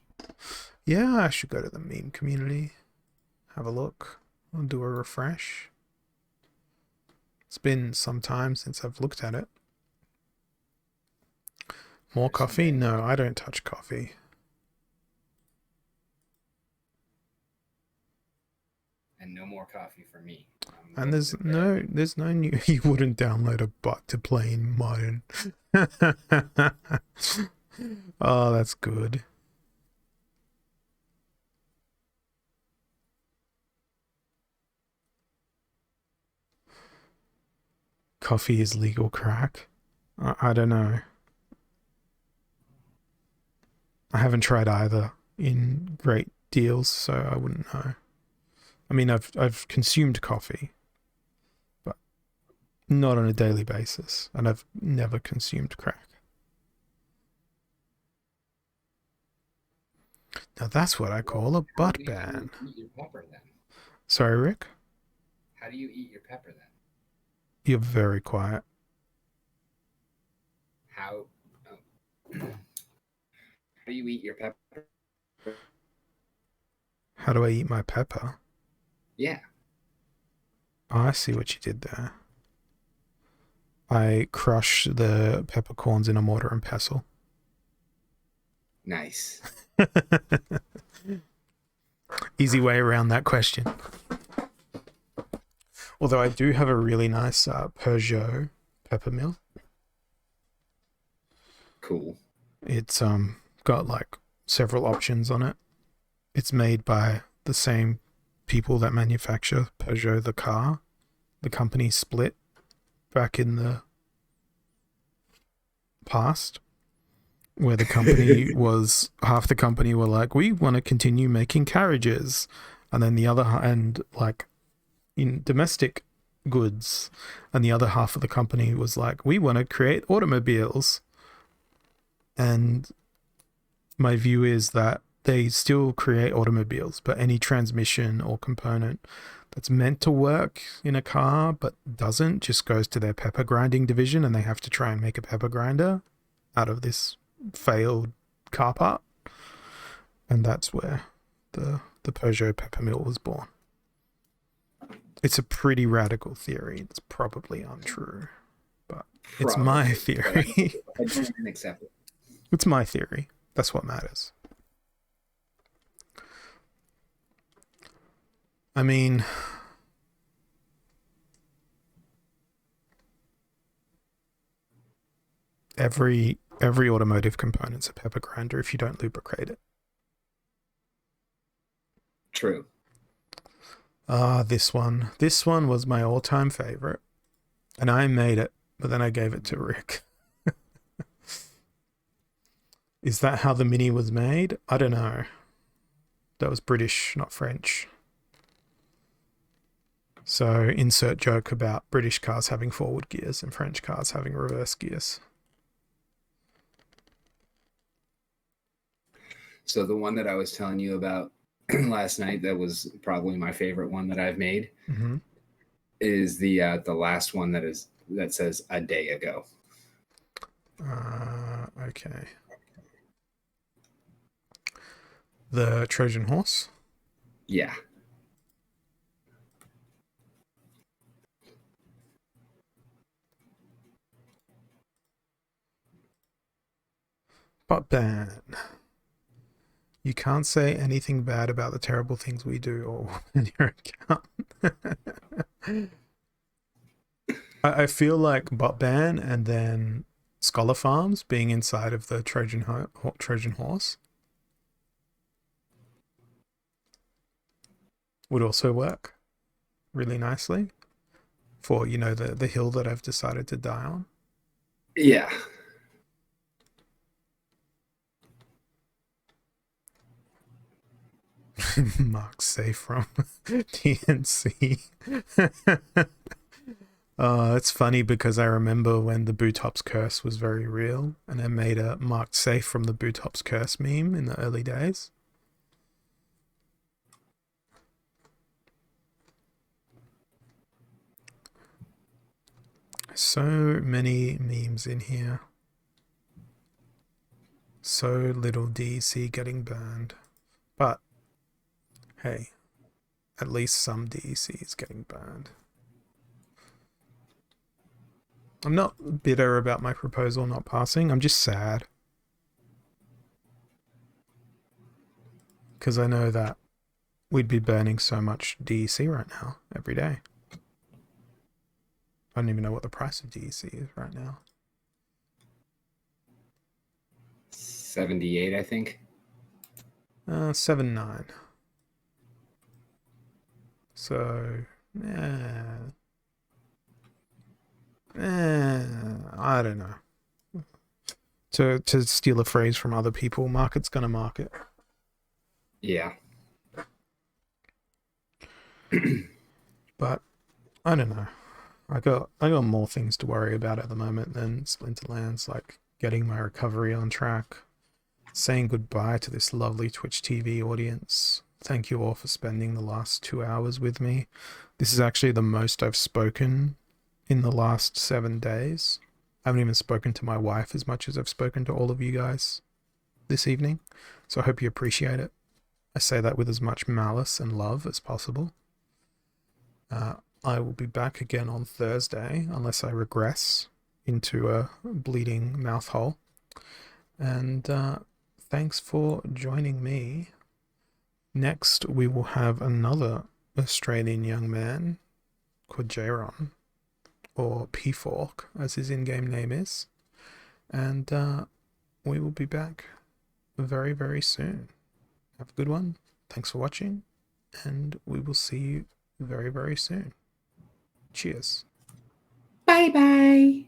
Yeah, I should go to the meme community. Have a look. I'll do a refresh. It's been some time since I've looked at it. More coffee? No, I don't touch coffee. And no more coffee for me. And there's no new. You wouldn't download a bot to play in modern. Oh, that's good. Coffee is legal crack. I don't know. I haven't tried either in great deals, so I wouldn't know. I mean, I've consumed coffee, but not on a daily basis, and I've never consumed crack. Now that's what I call a butt ban. How do you eat your pepper then? Sorry, Rick? How do you eat your pepper then? You're very quiet. How do you eat your pepper? How do I eat my pepper? Yeah. Oh, I see what you did there. I crush the peppercorns in a mortar and pestle. Nice. Easy way around that question. Although I do have a really nice Peugeot pepper mill. Cool. It's got like several options on it. It's made by the same people that manufacture Peugeot the car. The company split back in the past, where the company was, half the company were like, we want to continue making carriages, and then the other hand, like in domestic goods, and the other half of the company was like, we want to create automobiles. And my view is that they still create automobiles, but any transmission or component that's meant to work in a car but doesn't just goes to their pepper grinding division, and they have to try and make a pepper grinder out of this failed car part. And that's where the the Peugeot peppermill was born. It's a pretty radical theory. It's probably untrue, but it's my theory. I don't even accept it. It's my theory. That's what matters. I mean, every automotive component's a pepper grinder if you don't lubricate it. True. This one was my all-time favorite, and I made it, but then I gave it to Rick. Is that how the Mini was made? I don't know. That was British, not French. So insert joke about British cars having forward gears and French cars having reverse gears. So the one that I was telling you about last night, that was probably my favorite one that I've made, Mm-hmm. is the last one that says a day ago. Okay. The Trojan horse. Yeah. But ban. You can't say anything bad about the terrible things we do or in your account. I feel like bot ban and then Scholar Farms being inside of the Trojan horse would also work really nicely for, you know, the hill that I've decided to die on. Yeah. Mark safe from TNC. It's funny because I remember when the Bootops curse was very real, and I made a marked safe from the Bootops curse meme in the early days. So many memes in here. So little DEC getting burned. But hey, at least some DEC is getting burned. I'm not bitter about my proposal not passing. I'm just sad. Because I know that we'd be burning so much DEC right now, every day. I don't even know what the price of DEC is right now. 78, I think. 7.9. So, I don't know. To steal a phrase from other people, market's gonna market. Yeah. But I don't know. I got more things to worry about at the moment than Splinterlands, like getting my recovery on track, saying goodbye to this lovely Twitch TV audience. Thank you all for spending the last 2 hours with me. This is actually the most I've spoken in the last 7 days. I haven't even spoken to my wife as much as I've spoken to all of you guys this evening. So I hope you appreciate it. I say that with as much malice and love as possible. I will be back again on Thursday, unless I regress into a bleeding mouth hole. And thanks for joining me. Next, we will have another Australian young man called Jayron, or P-Fork, as his in-game name is. And we will be back very, very soon. Have a good one. Thanks for watching, and we will see you very, very soon. Cheers. Bye-bye.